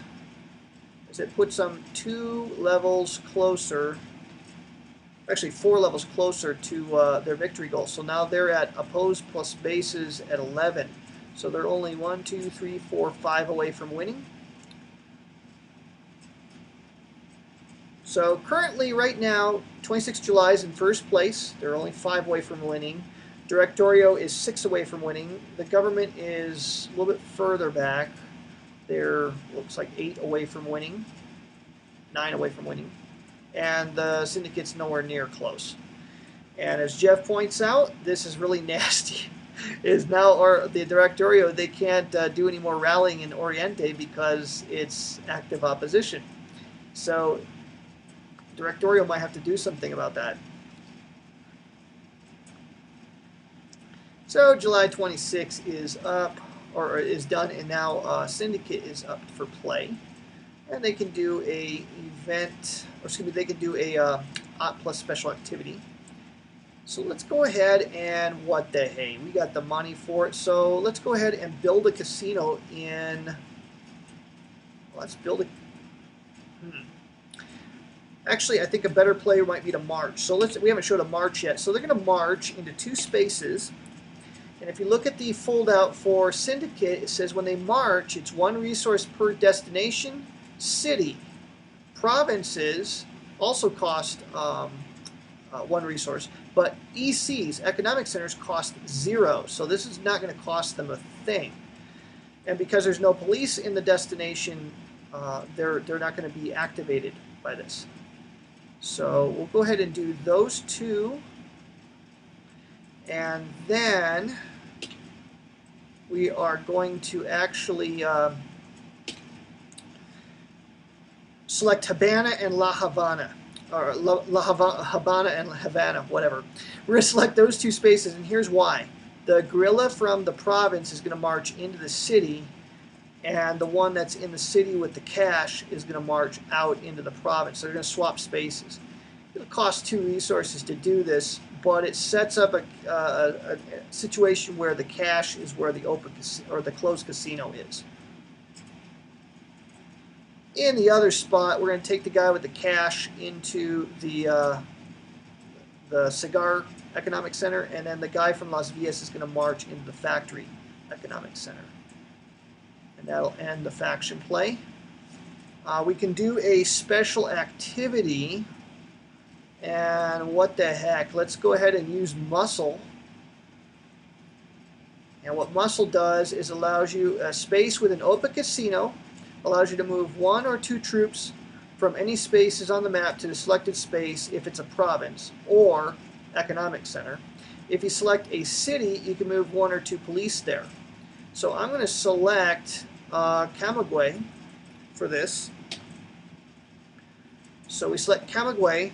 is it puts them 2 levels closer, actually 4 levels closer to their victory goal. So now they're at opposed plus bases at 11. So they're only 1, 2, 3, 4, 5 away from winning. So currently, right now, 26 July is in first place. They're only 5 away from winning. Directorio is 6 away from winning. The government is a little bit further back. They're, looks like 8 away from winning, 9 away from winning. And the Syndicate's nowhere near close. And as Jeff points out, this is really nasty. Is now, or the Directorio, they can't do any more rallying in Oriente because it's active opposition. So Directorio might have to do something about that. So July 26 is up, or is done, and now Syndicate is up for play. And they can do a event, or excuse me, they can do a OP plus special activity. So let's go ahead and what the hey, we got the money for it. So let's go ahead and build a casino in. Let's build a. Actually, I think a better play might be to march. So we haven't showed a march yet. So they're going to march into 2 spaces. And if you look at the foldout for Syndicate, it says when they march, it's 1 resource per destination. City. Provinces also cost 1 resource. But ECs, economic centers, cost 0. So this is not going to cost them a thing. And because there's no police in the destination, they're not going to be activated by this. So we'll go ahead and do those 2. And then we are going to actually select Havana and La Habana, or Habana and Havana, whatever. We're going to select those 2 spaces, and here's why. The guerrilla from the province is going to march into the city, and the one that's in the city with the cash is going to march out into the province. So they're going to swap spaces. It'll cost 2 resources to do this, but it sets up a situation where the cash is where the open or the closed casino is. In the other spot, we're going to take the guy with the cash into the cigar economic center, and then the guy from Las Villas is going to march into the factory economic center. And that'll end the faction play. We can do a special activity, and what the heck, let's go ahead and use muscle. And what muscle does is allows you a space with an open casino, allows you to move 1 or 2 troops from any spaces on the map to the selected space if it's a province or economic center. If you select a city, you can move 1 or 2 police there. So I'm going to select Camagüey for this. So we select Camagüey.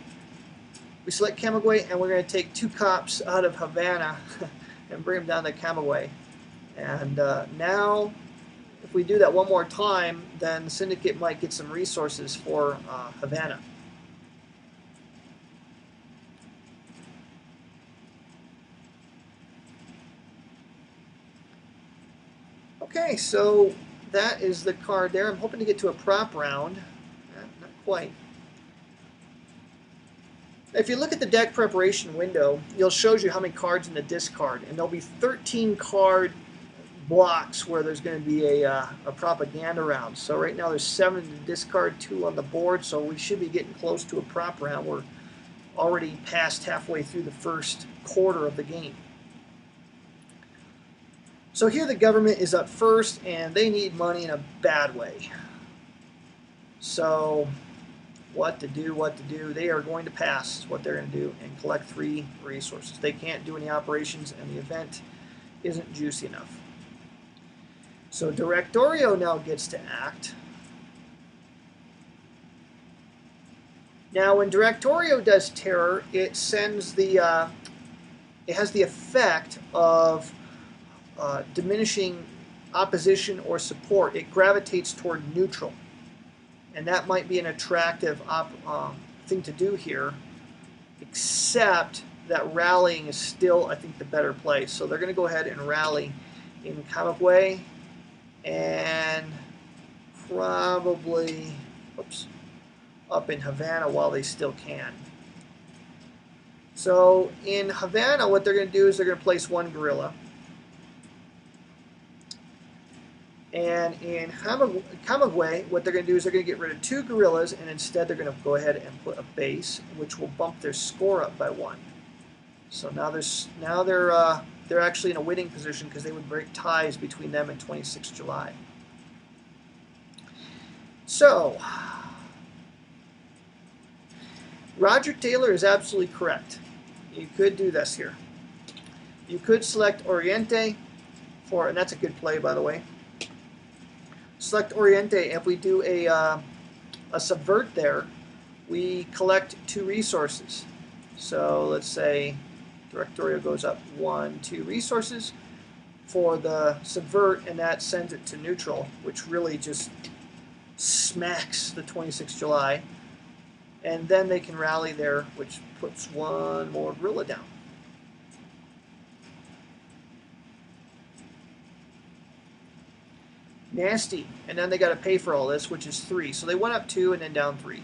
We select Camagüey, and we're going to take 2 cops out of Havana and bring them down to Camagüey. And now, if we do that one more time, then the Syndicate might get some resources for Havana. Okay, so that is the card there. I'm hoping to get to a prop round. Not quite. If you look at the deck preparation window, it shows you how many cards in the discard, and there'll be 13 card blocks where there's going to be a propaganda round. So right now there's 7 in the discard, 2 on the board, so we should be getting close to a prop round. We're already past halfway through the first quarter of the game. So here the government is up first, and they need money in a bad way. So what to do? They are going to pass is what they're going to do and collect 3 resources. They can't do any operations, and the event isn't juicy enough. So Directorio now gets to act. Now, when Directorio does terror, it sends the it has the effect of diminishing opposition or support. It gravitates toward neutral, and that might be an attractive thing to do here. Except that rallying is still, I think, the better play. So they're going to go ahead and rally in Camagüey and probably, up in Havana while they still can. So in Havana, what they're going to do is they're going to place 1 guerrilla. And in Camagüey, what they're going to do is they're going to get rid of 2 guerrillas, and instead they're going to go ahead and put a base, which will bump their score up by 1. So now they're actually in a winning position because they would break ties between them and 26 July. So Roger Taylor is absolutely correct. You could do this here. You could select Oriente for, and that's a good play, by the way. Select Oriente. If we do a subvert there, we collect 2 resources. So let's say Directorio goes up 1, 2 resources for the subvert, and that sends it to neutral, which really just smacks the 26th July. And then they can rally there, which puts 1 more guerrilla down. Nasty. And then they got to pay for all this, which is 3. So they went up 2 and then down 3.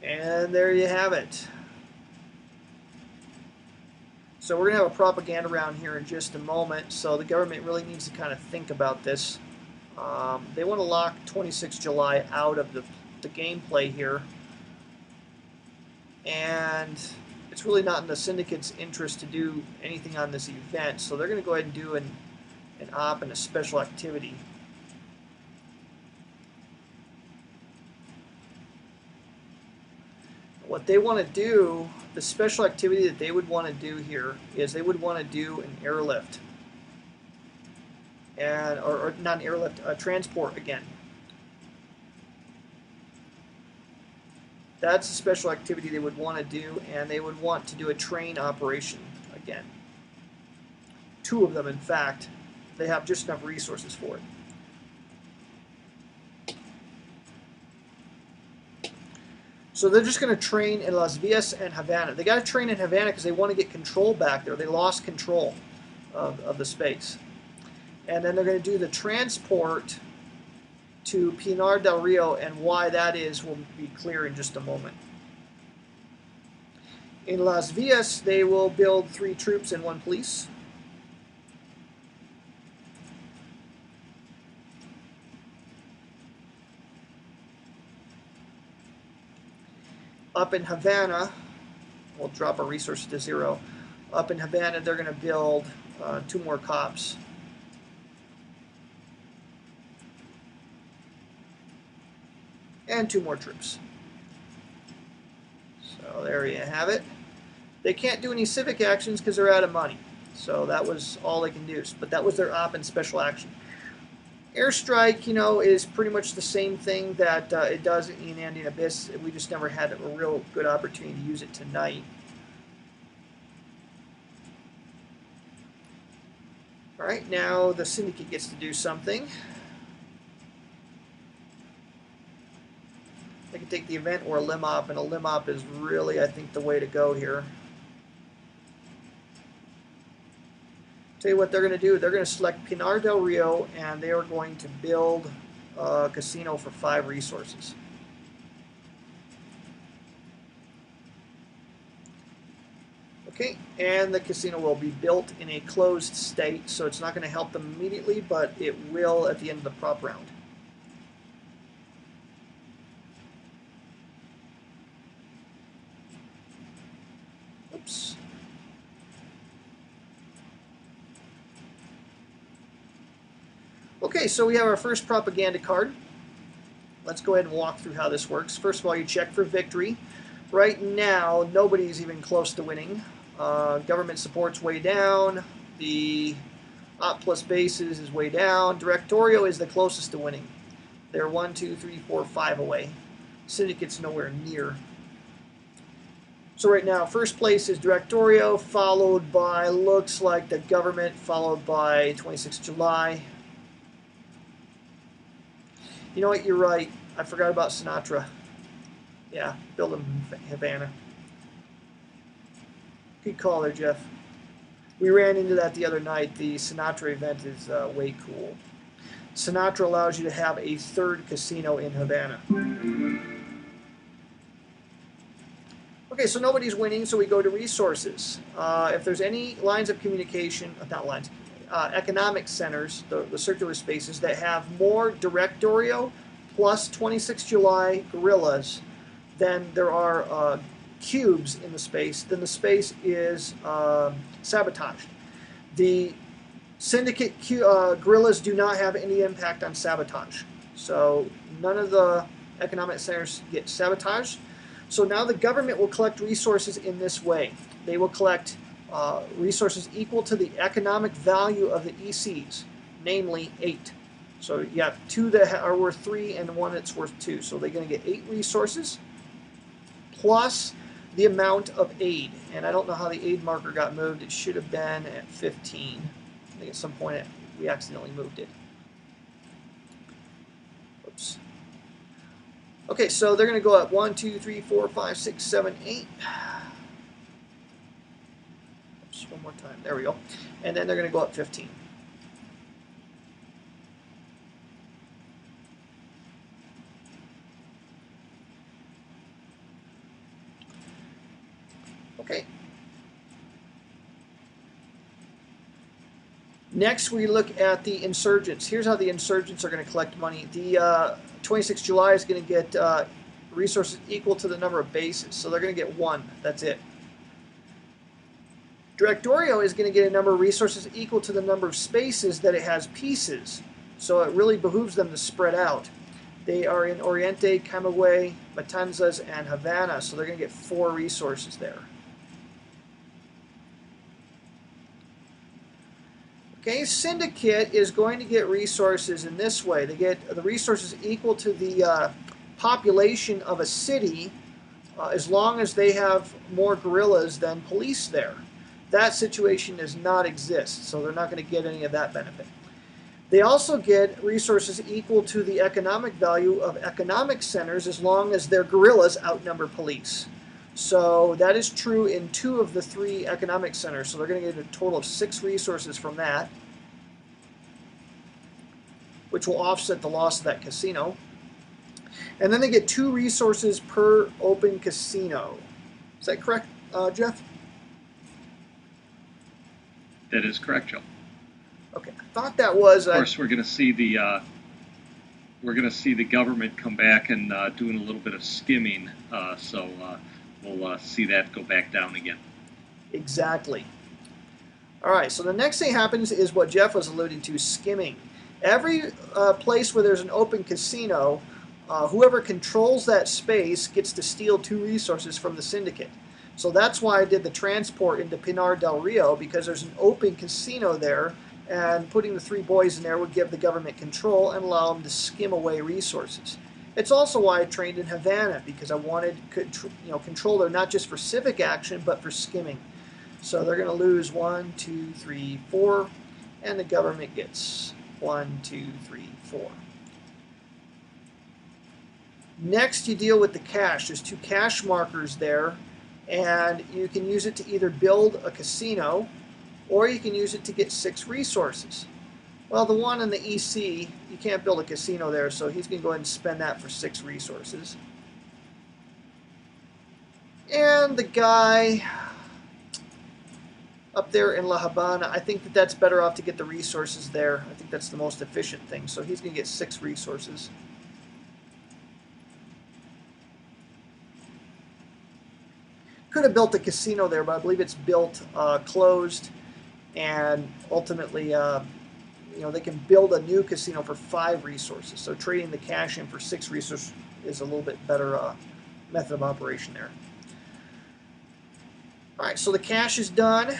And there you have it. So we're going to have a propaganda round here in just a moment. So the government really needs to kind of think about this. They want to lock 26 July out of the gameplay here. And it's really not in the Syndicate's interest to do anything on this event. So they're going to go ahead and do an op and a special activity. What they want to do, the special activity that they would want to do here is they would want to do an airlift. And, or not an airlift, a transport again. That's a special activity they would want to do, and they would want to do a train operation again. 2 of them, in fact. They have just enough resources for it. So they're just going to train in Las Villas and Havana. They got to train in Havana because they want to get control back there. They lost control of the space. And then they're going to do the transport to Pinar del Rio, and why that is will be clear in just a moment. In Las Villas, they will build 3 troops and 1 police. Up in Havana, we'll drop our resources to 0. Up in Havana, they're going to build 2 more cops. And 2 more troops. So there you have it. They can't do any civic actions because they're out of money. So that was all they can do. But that was their op and special action. Airstrike, you know, is pretty much the same thing that it does in Andean Abyss. We just never had a real good opportunity to use it tonight. All right, now the Syndicate gets to do something. They can take the event or a limb op, and a limb op is really, I think, the way to go here. Tell you what they're going to do. They're going to select Pinar del Rio, and they are going to build a casino for 5 resources. Okay, and the casino will be built in a closed state, so it's not going to help them immediately, but it will at the end of the prop round. Okay, so we have our first propaganda card. Let's go ahead and walk through how this works. First of all, you check for victory. Right now, nobody's even close to winning. Government support's way down. The Op plus bases is way down. Directorio is the closest to winning. They're 1, 2, 3, 4, 5 away. Syndicate's nowhere near. So right now, first place is Directorio, followed by, looks like the government, followed by 26 July. You know what, you're right. I forgot about Sinatra. Yeah, build him in Havana. Good call there, Jeff. We ran into that the other night. The Sinatra event is way cool. Sinatra allows you to have a third casino in Havana. Okay, so nobody's winning, so we go to resources. If there's any lines of communication, not lines, economic centers, the circular spaces that have more Directorio plus 26 July guerrillas than there are cubes in the space, then the space is sabotaged. The Syndicate guerrillas do not have any impact on sabotage. So none of the economic centers get sabotaged. So now the government will collect resources in this way. They will collect resources equal to the economic value of the ECs, namely 8. So you have 2 that are worth 3 and 1 that's worth 2. So they're going to get 8 resources plus the amount of aid. And I don't know how the aid marker got moved. It should have been at 15. I think at some point we accidentally moved it. Oops. Okay, so they're going to go up 1, 2, 3, 4, 5, 6, 7, 8. Oops, one more time. There we go. And then they're going to go up 15. Okay. Next, we look at the insurgents. Here's how the insurgents are going to collect money. The 26 July is going to get resources equal to the number of bases. So they're going to get 1. That's it. Directorio is going to get a number of resources equal to the number of spaces that it has pieces. So it really behooves them to spread out. They are in Oriente, Camagüey, Matanzas, and Havana. So they're going to get 4 resources there. Okay, Syndicate is going to get resources in this way. They get the resources equal to the population of a city as long as they have more guerrillas than police there. That situation does not exist, so they're not going to get any of that benefit. They also get resources equal to the economic value of economic centers as long as their guerrillas outnumber police. So that is true in 2 of the 3 economic centers. So they're going to get a total of 6 resources from that, which will offset the loss of that casino. And then they get 2 resources per open casino. Is that correct, Jeff? That is correct, Joe. Okay, I thought that was. Of course, we're going to see the government come back and doing a little bit of skimming. So we'll see that go back down again. Exactly. All right, so the next thing happens is what Jeff was alluding to, skimming. Every place where there's an open casino, whoever controls that space gets to steal 2 resources from the Syndicate. So that's why I did the transport into Pinar del Rio, because there's an open casino there, and putting the 3 boys in there would give the government control and allow them to skim away resources. It's also why I trained in Havana, because I wanted control there not just for civic action, but for skimming. So they're going to lose 1, 2, 3, 4, and the government gets 1, 2, 3, 4. Next, you deal with the cash. There's 2 cash markers there, and you can use it to either build a casino, or you can use it to get 6 resources. Well, the one in the EC, you can't build a casino there, so he's going to go ahead and spend that for 6 resources. And the guy up there in La Habana, I think that that's better off to get the resources there. I think that's the most efficient thing. So he's going to get 6 resources. Could have built a casino there, but I believe it's built closed, and ultimately they can build a new casino for 5 resources. So trading the cash in for 6 resources is a little bit better method of operation there. All right, so the cash is done.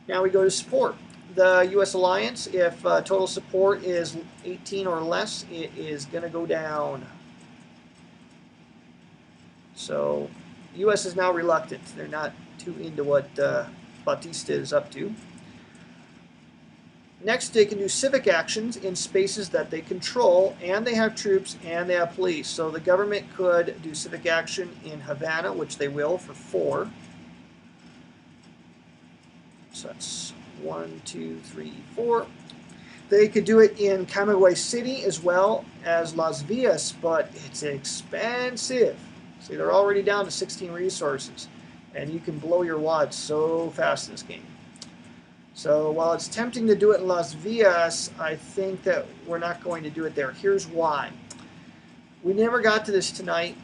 Now we go to support. The U.S. alliance, if total support is 18 or less, it is going to go down. So the U.S. is now reluctant. They're not too into what Bautista is up to. Next, they can do civic actions in spaces that they control, and they have troops, and they have police. So the government could do civic action in Havana, which they will for 4. So that's 1, 2, 3, 4. They could do it in Camagüey City as well as Las Villas, but it's expensive. See, they're already down to 16 resources, and you can blow your wads so fast in this game. So while it's tempting to do it in Las Villas, I think that we're not going to do it there. Here's why. We never got to this tonight.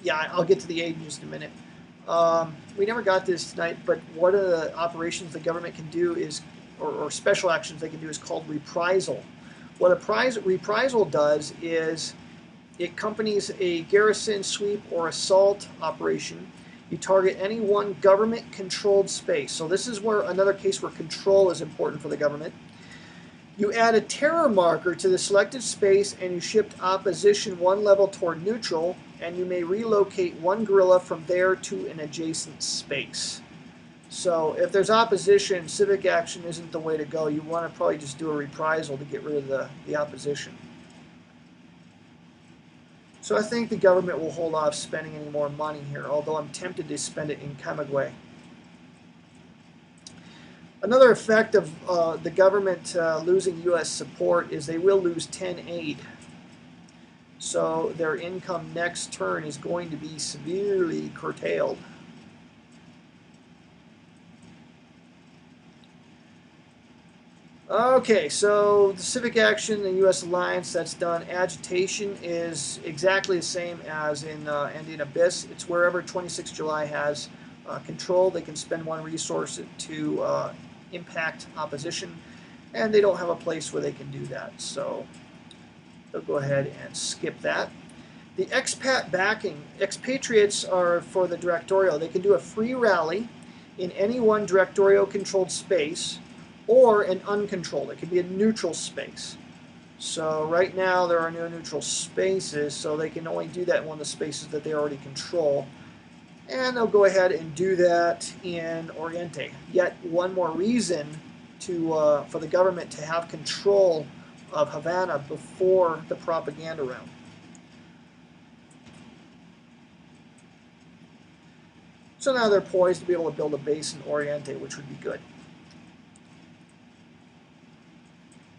Yeah, I'll get to the aid in just a minute. We never got to this tonight, but one of the operations the government can do is, or special actions they can do, is called reprisal. What a reprisal does is it accompanies a garrison, sweep, or assault operation. You target any one government-controlled space. So this is where another case where control is important for the government. You add a terror marker to the selected space, and you shift opposition 1 level toward neutral, and you may relocate 1 guerrilla from there to an adjacent space. So if there's opposition, civic action isn't the way to go. You want to probably just do a reprisal to get rid of the opposition. So I think the government will hold off spending any more money here, although I'm tempted to spend it in Camagüey. Another effect of the government losing U.S. support is they will lose 10 aid. So their income next turn is going to be severely curtailed. Okay, so the civic action, the U.S. alliance, that's done. Agitation is exactly the same as in Andean Abyss. It's wherever 26 July has control. They can spend 1 resource to impact opposition, and they don't have a place where they can do that. So they'll go ahead and skip that. The expat backing. Expatriates are for the directorial. They can do a free rally in any one directorial-controlled space, or an uncontrolled. It could be a neutral space. So right now there are no neutral spaces, so they can only do that in one of the spaces that they already control. And they'll go ahead and do that in Oriente. Yet one more reason for the government to have control of Havana before the propaganda round. So now they're poised to be able to build a base in Oriente, which would be good.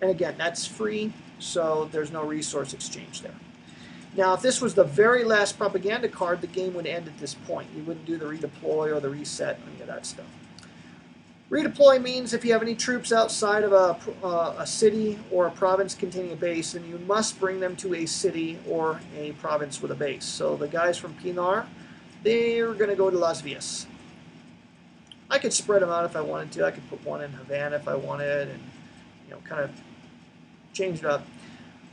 And again, that's free, so there's no resource exchange there. Now, if this was the very last propaganda card, the game would end at this point. You wouldn't do the redeploy or the reset, any of that stuff. Redeploy means if you have any troops outside of a city or a province containing a base, then you must bring them to a city or a province with a base. So the guys from Pinar, they're going to go to Las Villas. I could spread them out if I wanted to. I could put 1 in Havana if I wanted, and kind of change it up.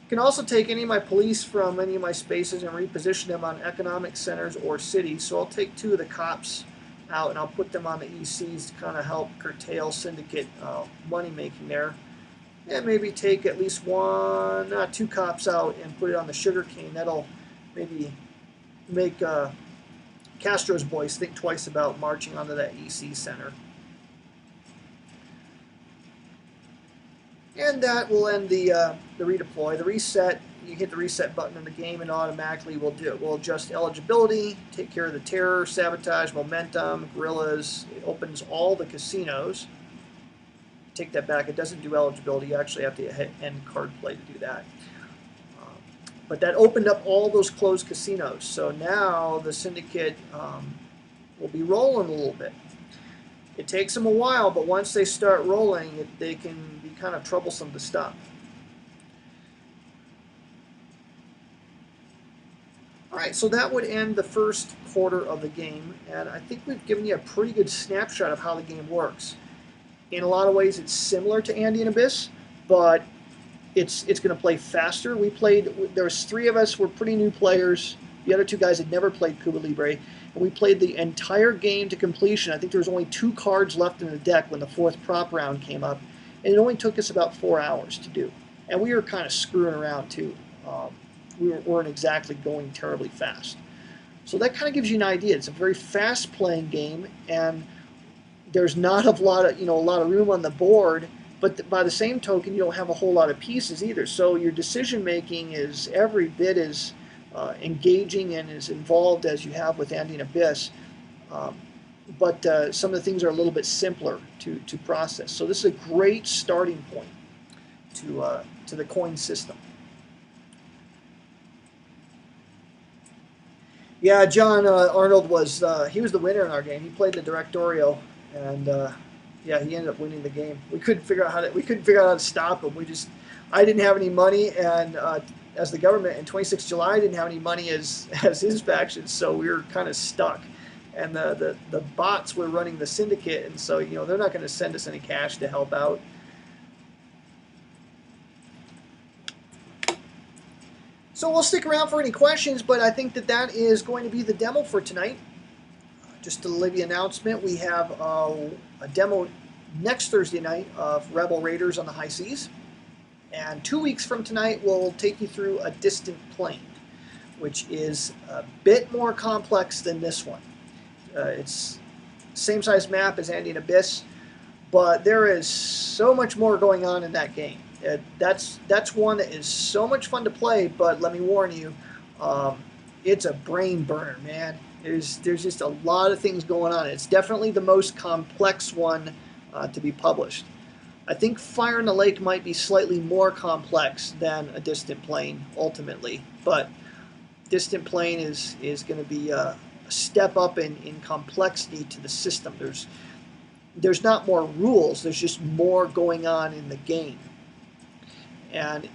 I can also take any of my police from any of my spaces and reposition them on economic centers or cities. So I'll take 2 of the cops out and I'll put them on the ECs to kind of help curtail Syndicate money making there. And maybe take at least 2 cops out and put it on the sugarcane. That'll maybe make Castro's boys think twice about marching onto that EC center. And that will end the redeploy. The reset, you hit the reset button in the game and automatically will do it. We'll adjust eligibility, take care of the terror, sabotage, momentum, guerrillas. It opens all the casinos. Take that back. It doesn't do eligibility. You actually have to hit end card play to do that. But that opened up all those closed casinos. So now the Syndicate will be rolling a little bit. It takes them a while, but once they start rolling, they can be kind of troublesome to stop. All right, right, so that would end the first quarter of the game, and I think we've given you a pretty good snapshot of how the game works. In a lot of ways, it's similar to Andean Abyss, but it's going to play faster. There was 3 of us, were pretty new players. The other 2 guys had never played Cuba Libre, and we played the entire game to completion. I think there was only 2 cards left in the deck when the 4th prop round came up, and it only took us about 4 hours to do. And we were kind of screwing around too. We weren't exactly going terribly fast. So that kind of gives you an idea. It's a very fast-playing game, and there's not a lot of room on the board. But by the same token, you don't have a whole lot of pieces either. So your decision making is every bit as engaging and as involved as you have with Andean Abyss. But some of the things are a little bit simpler to process. So this is a great starting point to the coin system. Yeah, John Arnold was he was the winner in our game. He played the Directorio, and yeah, he ended up winning the game. We couldn't figure out how to stop him. I didn't have any money, and as the government in 26 July didn't have any money as his faction, so we were kind of stuck. And the bots were running the Syndicate, and so they're not going to send us any cash to help out. So we'll stick around for any questions, but I think that is going to be the demo for tonight. Just to leave you an announcement, we have a demo next Thursday night of Rebel Raiders on the High Seas. And 2 weeks from tonight, we'll take you through a Distant Plane, which is a bit more complex than this one. It's same size map as Andean Abyss, but there is so much more going on in that game. That's one that is so much fun to play, but let me warn you, it's a brain burner, man. There's just a lot of things going on. It's definitely the most complex one to be published. I think Fire in the Lake might be slightly more complex than a Distant Plane ultimately, but Distant Plane is going to be a step up in complexity to the system. There's not more rules. There's just more going on in the game. And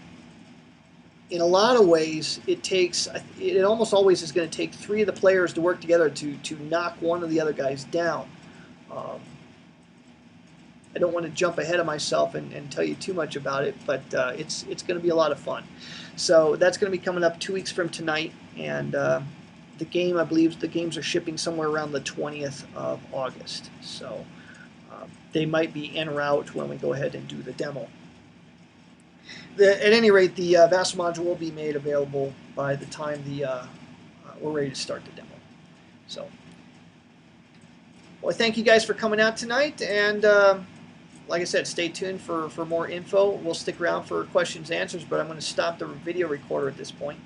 in a lot of ways, it almost always is going to take 3 of the players to work together to knock one of the other guys down. I don't want to jump ahead of myself and tell you too much about it, but it's going to be a lot of fun. So that's going to be coming up 2 weeks from tonight, and the game, I believe the games are shipping somewhere around the 20th of August. So they might be en route when we go ahead and do the demo. At any rate, the Vassal module will be made available by the time we're ready to start the demo. So, well, thank you guys for coming out tonight, and like I said, stay tuned for more info. We'll stick around for questions and answers, but I'm going to stop the video recorder at this point.